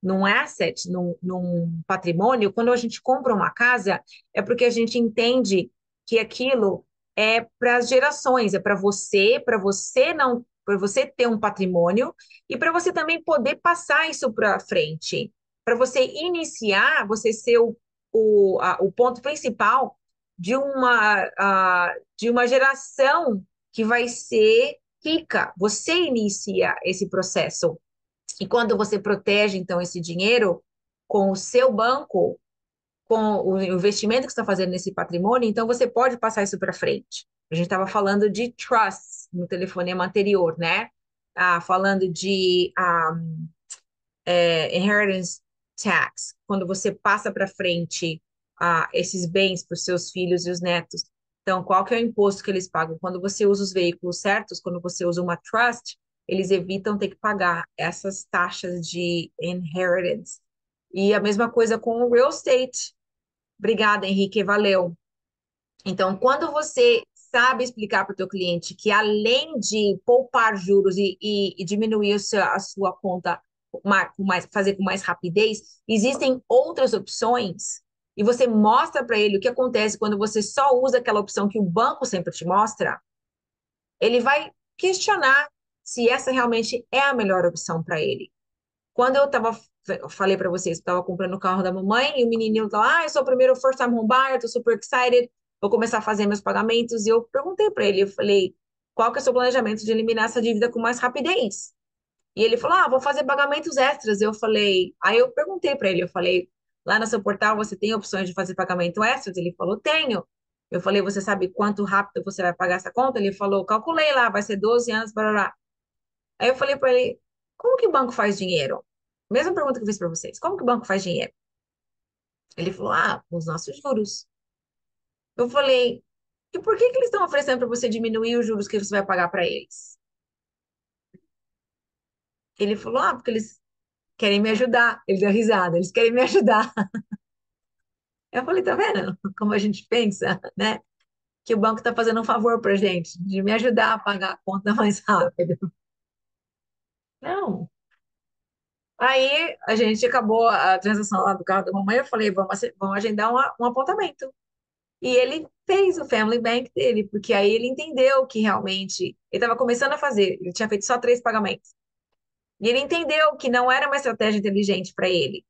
Speaker 1: num asset, num patrimônio. Quando a gente compra uma casa, é porque a gente entende que aquilo é para as gerações, é para você não, para você ter um patrimônio e para você também poder passar isso para frente, para você iniciar, você ser o ponto principal de uma geração que vai ser rica. Você inicia esse processo. E quando você protege, então, esse dinheiro com o seu banco, com o investimento que você está fazendo nesse patrimônio, então você pode passar isso para frente. A gente estava falando de trusts no telefonema anterior, né? Falando de inheritance tax, quando você passa para frente esses bens para os seus filhos e os netos. Então, qual que é o imposto que eles pagam? Quando você usa os veículos certos, quando você usa uma trust, eles evitam ter que pagar essas taxas de inheritance. E a mesma coisa com o real estate. Obrigada, Henrique, valeu. Então, quando você sabe explicar para o teu cliente que além de poupar juros e diminuir a sua conta fazer com mais rapidez, existem outras opções e você mostra para ele o que acontece quando você só usa aquela opção que o banco sempre te mostra, ele vai questionar se essa realmente é a melhor opção para ele. Quando falei para vocês, eu estava comprando o carro da mamãe e o menininho estava eu sou o primeiro first time home buyer, estou super excited, vou começar a fazer meus pagamentos. E eu perguntei para ele, eu falei, qual que é o seu planejamento de eliminar essa dívida com mais rapidez? E ele falou, vou fazer pagamentos extras. Eu falei, aí eu perguntei para ele, eu falei, lá no seu portal você tem opções de fazer pagamento extras? Ele falou, tenho. Eu falei, você sabe quanto rápido você vai pagar essa conta? Ele falou, calculei lá, vai ser 12 anos, blá. Aí eu falei para ele, como que o banco faz dinheiro? Mesma pergunta que eu fiz para vocês, como que o banco faz dinheiro? Ele falou, com os nossos juros. Eu falei, e por que que eles estão oferecendo para você diminuir os juros que você vai pagar para eles? Ele falou, porque eles querem me ajudar. Ele deu risada, eles querem me ajudar. Eu falei, tá vendo como a gente pensa, né? Que o banco está fazendo um favor pra gente, de me ajudar a pagar a conta mais rápido. Não. Aí a gente acabou a transação lá do carro da mamãe, eu falei, vamos agendar um apontamento. E ele fez o Family Bank dele, porque aí ele entendeu que realmente ele estava começando a fazer, ele tinha feito só 3 pagamentos. E ele entendeu que não era uma estratégia inteligente para ele,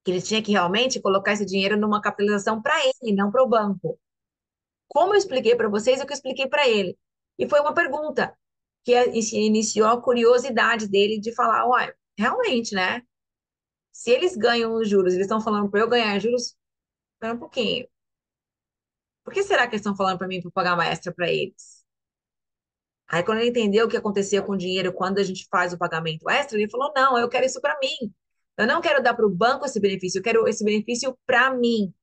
Speaker 1: que ele tinha que realmente colocar esse dinheiro numa capitalização para ele, não para o banco. Como eu expliquei para vocês, é o que eu expliquei para ele. E foi uma pergunta que iniciou a curiosidade dele de falar, uai, realmente, né? Se eles ganham os juros, eles estão falando para eu ganhar juros, espera um pouquinho. Por que será que eles estão falando para mim para pagar uma extra para eles? Aí, quando ele entendeu o que acontecia com o dinheiro quando a gente faz o pagamento extra, ele falou: não, eu quero isso para mim. Eu não quero dar para o banco esse benefício, eu quero esse benefício para mim.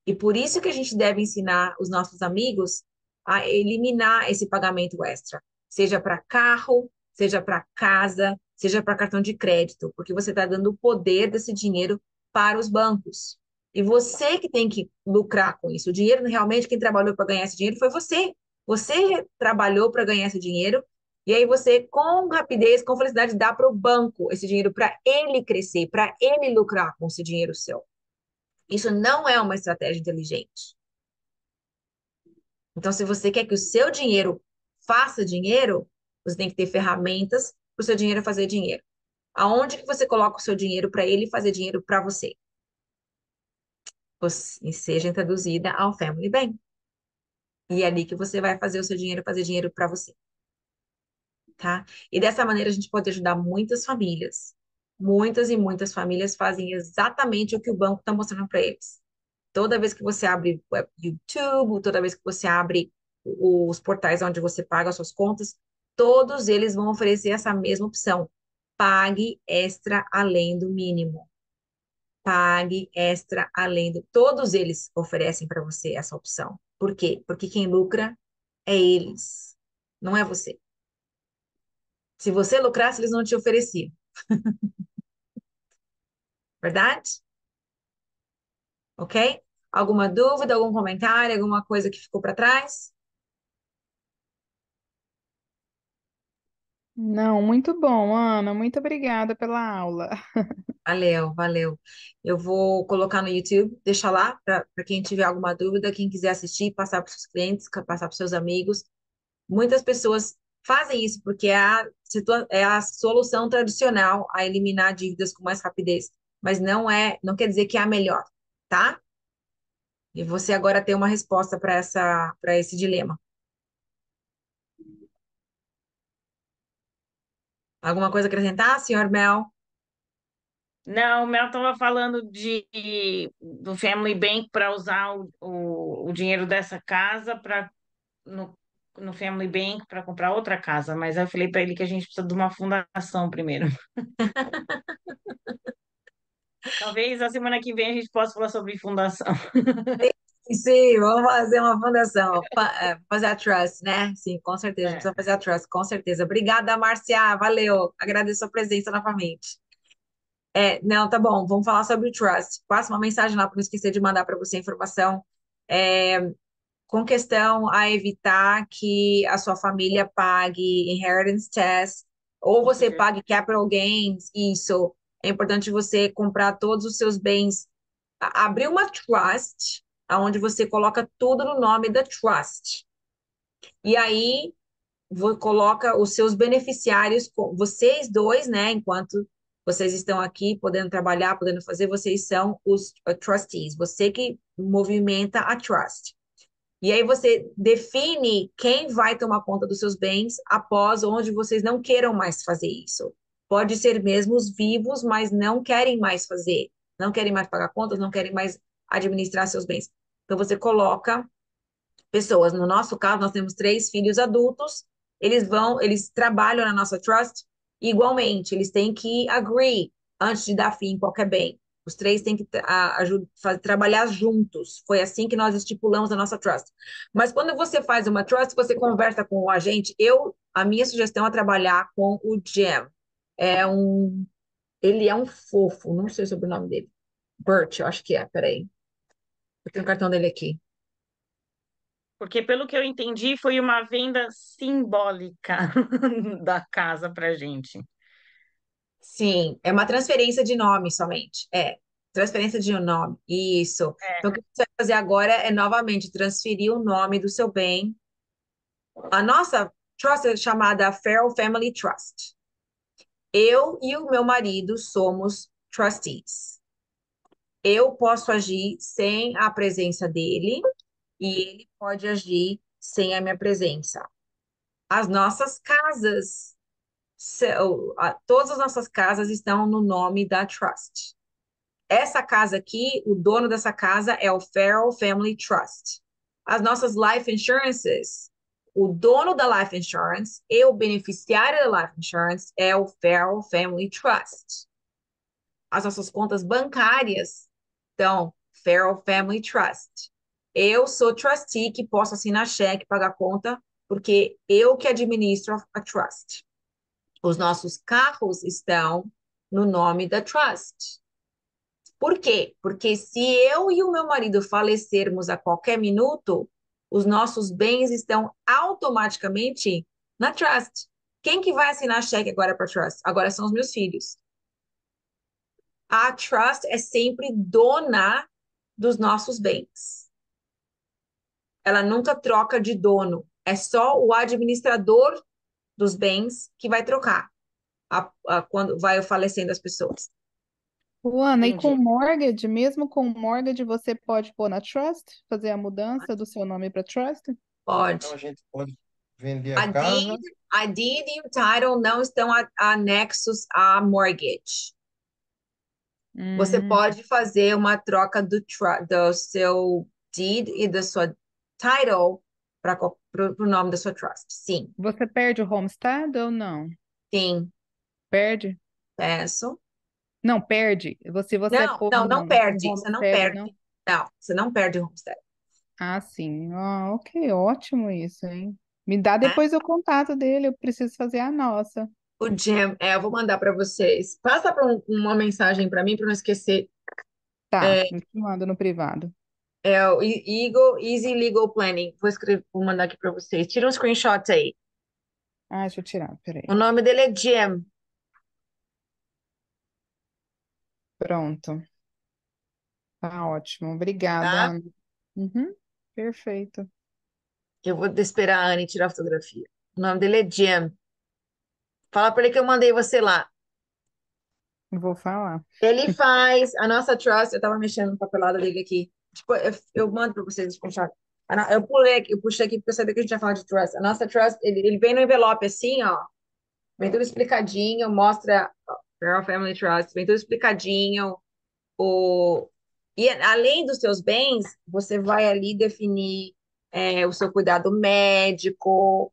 Speaker 1: E por isso que a gente deve ensinar os nossos amigos a eliminar esse pagamento extra, seja para carro, seja para casa, seja para cartão de crédito, porque você está dando o poder desse dinheiro para os bancos. E você que tem que lucrar com isso. O dinheiro, realmente, quem trabalhou para ganhar esse dinheiro foi você. Você trabalhou para ganhar esse dinheiro, e aí você, com rapidez, com felicidade, dá para o banco esse dinheiro para ele crescer, para ele lucrar com esse dinheiro seu. Isso não é uma estratégia inteligente. Então, se você quer que o seu dinheiro faça dinheiro, você tem que ter ferramentas para o seu dinheiro fazer dinheiro. Aonde que você coloca o seu dinheiro para ele fazer dinheiro para você? E seja introduzida ao Family Bank. E é ali que você vai fazer o seu dinheiro fazer dinheiro para você. Tá? E dessa maneira a gente pode ajudar muitas famílias. Muitas e muitas famílias fazem exatamente o que o banco está mostrando para eles. Toda vez que você abre o YouTube, toda vez que você abre os portais onde você paga as suas contas, todos eles vão oferecer essa mesma opção. Pague extra além do mínimo. Pague extra além do... Todos eles oferecem para você essa opção. Por quê? Porque quem lucra é eles, não é você. Se você lucrasse, eles não te ofereciam. Verdade? Ok? Alguma dúvida, algum comentário, alguma coisa que ficou para trás?
Speaker 5: Não, muito bom, Ana. Muito obrigada pela aula.
Speaker 1: Valeu, valeu. Eu vou colocar no YouTube, deixar lá para quem tiver alguma dúvida, quem quiser assistir, passar para os seus clientes, passar para os seus amigos. Muitas pessoas fazem isso porque é a solução tradicional a eliminar dívidas com mais rapidez, mas não quer dizer que é a melhor, tá? E você agora tem uma resposta para esse dilema. Alguma coisa a acrescentar, senhor Mel?
Speaker 6: Não, o Mel estava falando do Family Bank para usar o dinheiro dessa casa no, no Family Bank para comprar outra casa, mas eu falei para ele que a gente precisa de uma fundação primeiro. Talvez a semana que vem a gente possa falar sobre fundação.
Speaker 1: Sim, vamos fazer uma fundação, fazer a trust, né? Sim, com certeza, a gente
Speaker 6: É.
Speaker 1: precisa fazer a trust, com certeza. Obrigada, Márcia, valeu, agradeço a presença novamente. Não, tá bom, vamos falar sobre o trust. Passa uma mensagem lá para não esquecer de mandar para você a informação, com questão a evitar que a sua família pague inheritance tax, ou você pague capital gains, isso. É importante você comprar todos os seus bens, abrir uma trust, onde você coloca tudo no nome da trust. E aí, coloca os seus beneficiários, vocês dois, né, enquanto vocês estão aqui podendo trabalhar, podendo fazer, vocês são os trustees, você que movimenta a trust. E aí você define quem vai tomar conta dos seus bens após onde vocês não queiram mais fazer isso. Pode ser mesmo os vivos, mas não querem mais fazer, não querem mais pagar contas, não querem mais administrar seus bens. Então você coloca pessoas. No nosso caso, nós temos 3 filhos adultos. Eles trabalham na nossa trust igualmente. Eles têm que agree antes de dar fim em qualquer bem. Os 3 têm que trabalhar juntos. Foi assim que nós estipulamos a nossa trust. Mas quando você faz uma trust, você conversa com o agente. A minha sugestão é trabalhar com o Jim. Ele é um fofo, não sei sobre o nome dele. Bert, eu acho que é. Peraí. Eu tenho o cartão dele aqui.
Speaker 6: Porque, pelo que eu entendi, foi uma venda simbólica da casa para gente.
Speaker 1: Sim, é uma transferência de nome somente. Transferência de nome. Isso. Então, o que você vai fazer agora é novamente transferir o nome do seu bem. A nossa trust é chamada Farrell Family Trust. Eu e o meu marido somos trustees. Eu posso agir sem a presença dele e ele pode agir sem a minha presença. As nossas casas, todas as nossas casas estão no nome da trust. Essa casa aqui, o dono dessa casa é o Farrell Family Trust. As nossas life insurances, o dono da life insurance e o beneficiário da life insurance é o Farrell Family Trust. As nossas contas bancárias, então, Farrell Family Trust. Eu sou trustee que posso assinar cheque, pagar conta, porque eu que administro a trust. Os nossos carros estão no nome da trust. Por quê? Porque se eu e o meu marido falecermos a qualquer minuto, os nossos bens estão automaticamente na trust. Quem que vai assinar cheque agora para trust? Agora são os meus filhos. A trust é sempre dona dos nossos bens. Ela nunca troca de dono. É só o administrador dos bens que vai trocar quando vai falecendo as pessoas.
Speaker 5: Luana, e com
Speaker 6: Entendi.
Speaker 5: mortgage, mesmo com mortgage, você pode pôr na trust, fazer a mudança do seu nome para trust?
Speaker 1: Pode.
Speaker 2: Então a gente pode vender
Speaker 1: A
Speaker 2: a casa.
Speaker 1: deed e o title não estão anexos à mortgage. Você pode fazer uma troca do seu deed e da sua title para o nome da sua trust. Sim,
Speaker 5: Você perde o homestead ou não?
Speaker 1: sim,
Speaker 5: Perde?
Speaker 1: peço.
Speaker 5: Não, perde. Se você
Speaker 1: Não,
Speaker 5: pôr
Speaker 1: não, não
Speaker 5: no
Speaker 1: perde. Você não
Speaker 5: homestead,
Speaker 1: perde.
Speaker 5: não?
Speaker 1: Não, você não perde o homestead.
Speaker 5: Ah, sim. Ah, ok, ótimo isso, hein? Me dá
Speaker 1: Né?
Speaker 5: depois o contato dele, eu preciso fazer a nossa.
Speaker 1: O Jim, eu vou mandar para vocês. Passa uma mensagem para mim para não esquecer.
Speaker 5: Tá, me manda no privado.
Speaker 1: É o Easy Legal Planning. Vou mandar aqui para vocês. Tira um screenshot aí.
Speaker 5: Ah, deixa eu tirar,
Speaker 1: O
Speaker 5: peraí.
Speaker 1: nome dele é Jim.
Speaker 5: Pronto. Tá ótimo. Obrigada,
Speaker 1: Tá?
Speaker 5: Ana. Uhum, perfeito.
Speaker 1: Eu vou esperar a Anne tirar a fotografia. O nome dele é Jim. Fala para ele que eu mandei você lá.
Speaker 5: Vou falar.
Speaker 1: Ele faz a nossa trust. Eu tava mexendo no papelado dele aqui. Tipo, eu mando para vocês screenshot. Eu pulei aqui, eu puxei aqui porque eu sabia que a gente ia falar de trust. A nossa trust, ele vem no envelope assim, ó. Vem tudo explicadinho, mostra Girl Family Trust, vem tudo explicadinho. E além dos seus bens, você vai ali definir o seu cuidado médico,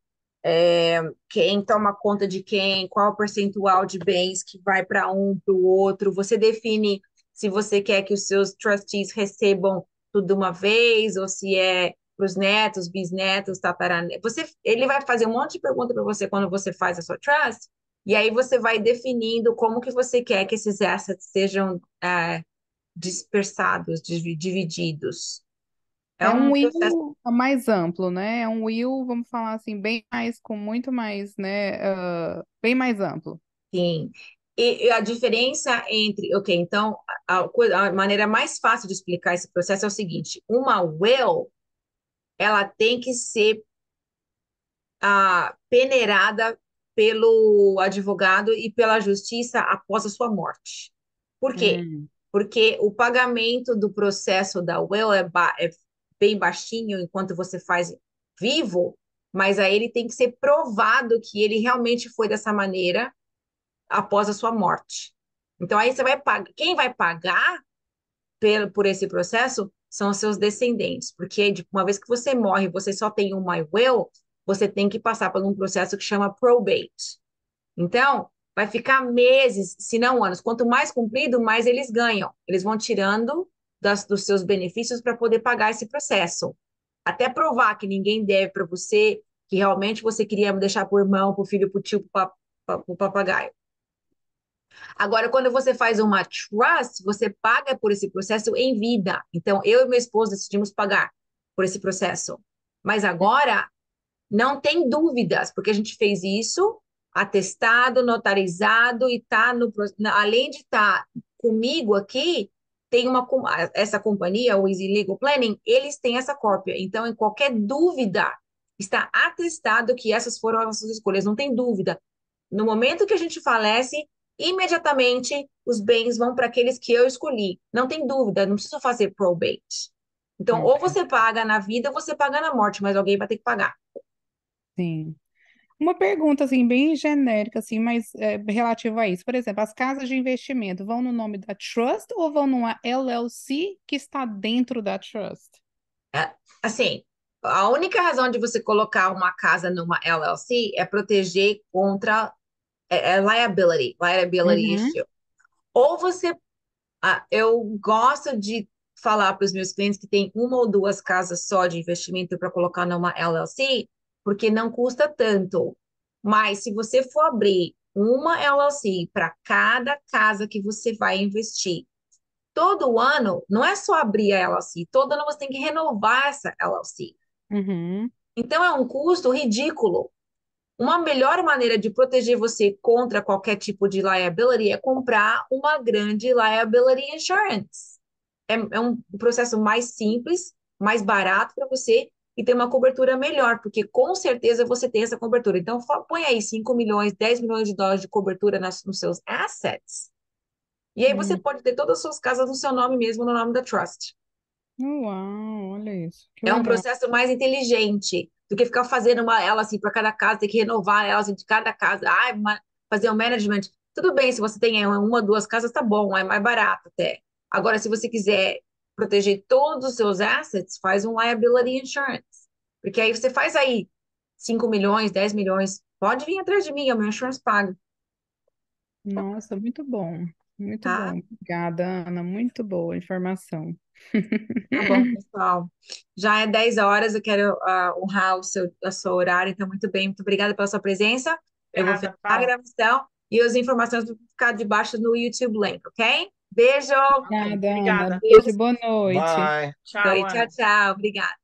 Speaker 1: quem toma conta de quem, qual o percentual de bens que vai para um, para o outro. Você define se você quer que os seus trustees recebam tudo de uma vez, ou se é para os netos, bisnetos, tataranetos. Ele vai fazer um monte de pergunta para você quando você faz a sua trust, e aí você vai definindo como que você quer que esses assets sejam dispersados, divididos. É
Speaker 5: É um
Speaker 1: um processo,
Speaker 5: will mais amplo, né? É um will, vamos falar assim, bem mais, com muito mais, né? Bem mais amplo.
Speaker 1: sim. E a diferença entre, ok, então a maneira mais fácil de explicar esse processo é o seguinte: uma will, ela tem que ser peneirada pelo advogado e pela justiça após a sua morte. Por quê?
Speaker 5: Hum,
Speaker 1: Porque o pagamento do processo da will é bem baixinho enquanto você faz vivo, mas aí ele tem que ser provado que ele realmente foi dessa maneira após a sua morte. Então aí você vai pagar, quem vai pagar por esse processo são os seus descendentes, porque uma vez que você morre, você só tem uma will, você tem que passar por um processo que chama probate. Então, vai ficar meses, se não anos. Quanto mais comprido, mais eles ganham. Eles vão tirando dos seus benefícios para poder pagar esse processo. Até provar que ninguém deve para você, que realmente você queria deixar para o irmão, para o filho, para o tio, para o papagaio. Agora, quando você faz uma trust, você paga por esse processo em vida. Então, eu e meu esposo decidimos pagar por esse processo. Mas agora, não tem dúvidas, porque a gente fez isso, atestado, notarizado, e tá além de estar comigo aqui, tem essa companhia, o Easy Legal Planning, eles têm essa cópia. Então, em qualquer dúvida, está atestado que essas foram as nossas escolhas, não tem dúvida. No momento que a gente falece, imediatamente os bens vão para aqueles que eu escolhi. Não tem dúvida, não precisa fazer probate. Então, ou você paga na vida, ou você paga na morte, mas alguém vai ter que pagar.
Speaker 5: Sim. Uma pergunta assim bem genérica assim, mas relativa a isso. Por exemplo, as casas de investimento vão no nome da trust ou vão numa LLC que está dentro da trust?
Speaker 1: Assim, a única razão de você colocar uma casa numa LLC é proteger contra liability issue. Ou você, eu gosto de falar para os meus clientes que tem uma ou duas casas só de investimento para colocar numa LLC, porque não custa tanto. Mas se você for abrir uma LLC para cada casa que você vai investir, todo ano, não é só abrir a LLC, todo ano você tem que renovar essa LLC. Então é um custo ridículo. Uma melhor maneira de proteger você contra qualquer tipo de liability é comprar uma grande liability insurance. É um processo mais simples, mais barato para você e ter uma cobertura melhor, porque com certeza você tem essa cobertura. Então, põe aí 5 milhões, 10 milhões de dólares de cobertura nos seus assets. E aí você pode ter todas as suas casas no seu nome mesmo, no nome da trust.
Speaker 5: Uau, olha isso. Que
Speaker 1: É um
Speaker 5: legal.
Speaker 1: processo mais inteligente do que ficar fazendo ela assim para cada casa, ter que renovar ela assim, de cada casa. Fazer um management. Tudo bem, se você tem uma, duas casas, tá bom, é mais barato até. Agora, se você quiser proteger todos os seus assets, faz um liability insurance. Porque aí você faz aí 5 milhões, 10 milhões. Pode vir atrás de mim, o meu insurance paga,
Speaker 5: Nossa, muito bom. Muito
Speaker 1: tá?
Speaker 5: bom. Obrigada, Ana. Muito boa informação.
Speaker 1: Tá bom, pessoal. Já é 10 horas, eu quero honrar o seu horário, então muito bem, muito obrigada pela sua presença. Eu vou fechar
Speaker 6: Obrigada,
Speaker 1: a
Speaker 6: Paulo.
Speaker 1: gravação e as informações vão ficar debaixo no YouTube link, ok? Beijo!
Speaker 5: Obrigada, Ana.
Speaker 6: Obrigada.
Speaker 5: Beijo, boa noite.
Speaker 2: Bye.
Speaker 6: Tchau,
Speaker 1: Tchau,
Speaker 6: Ana.
Speaker 1: tchau. Obrigada.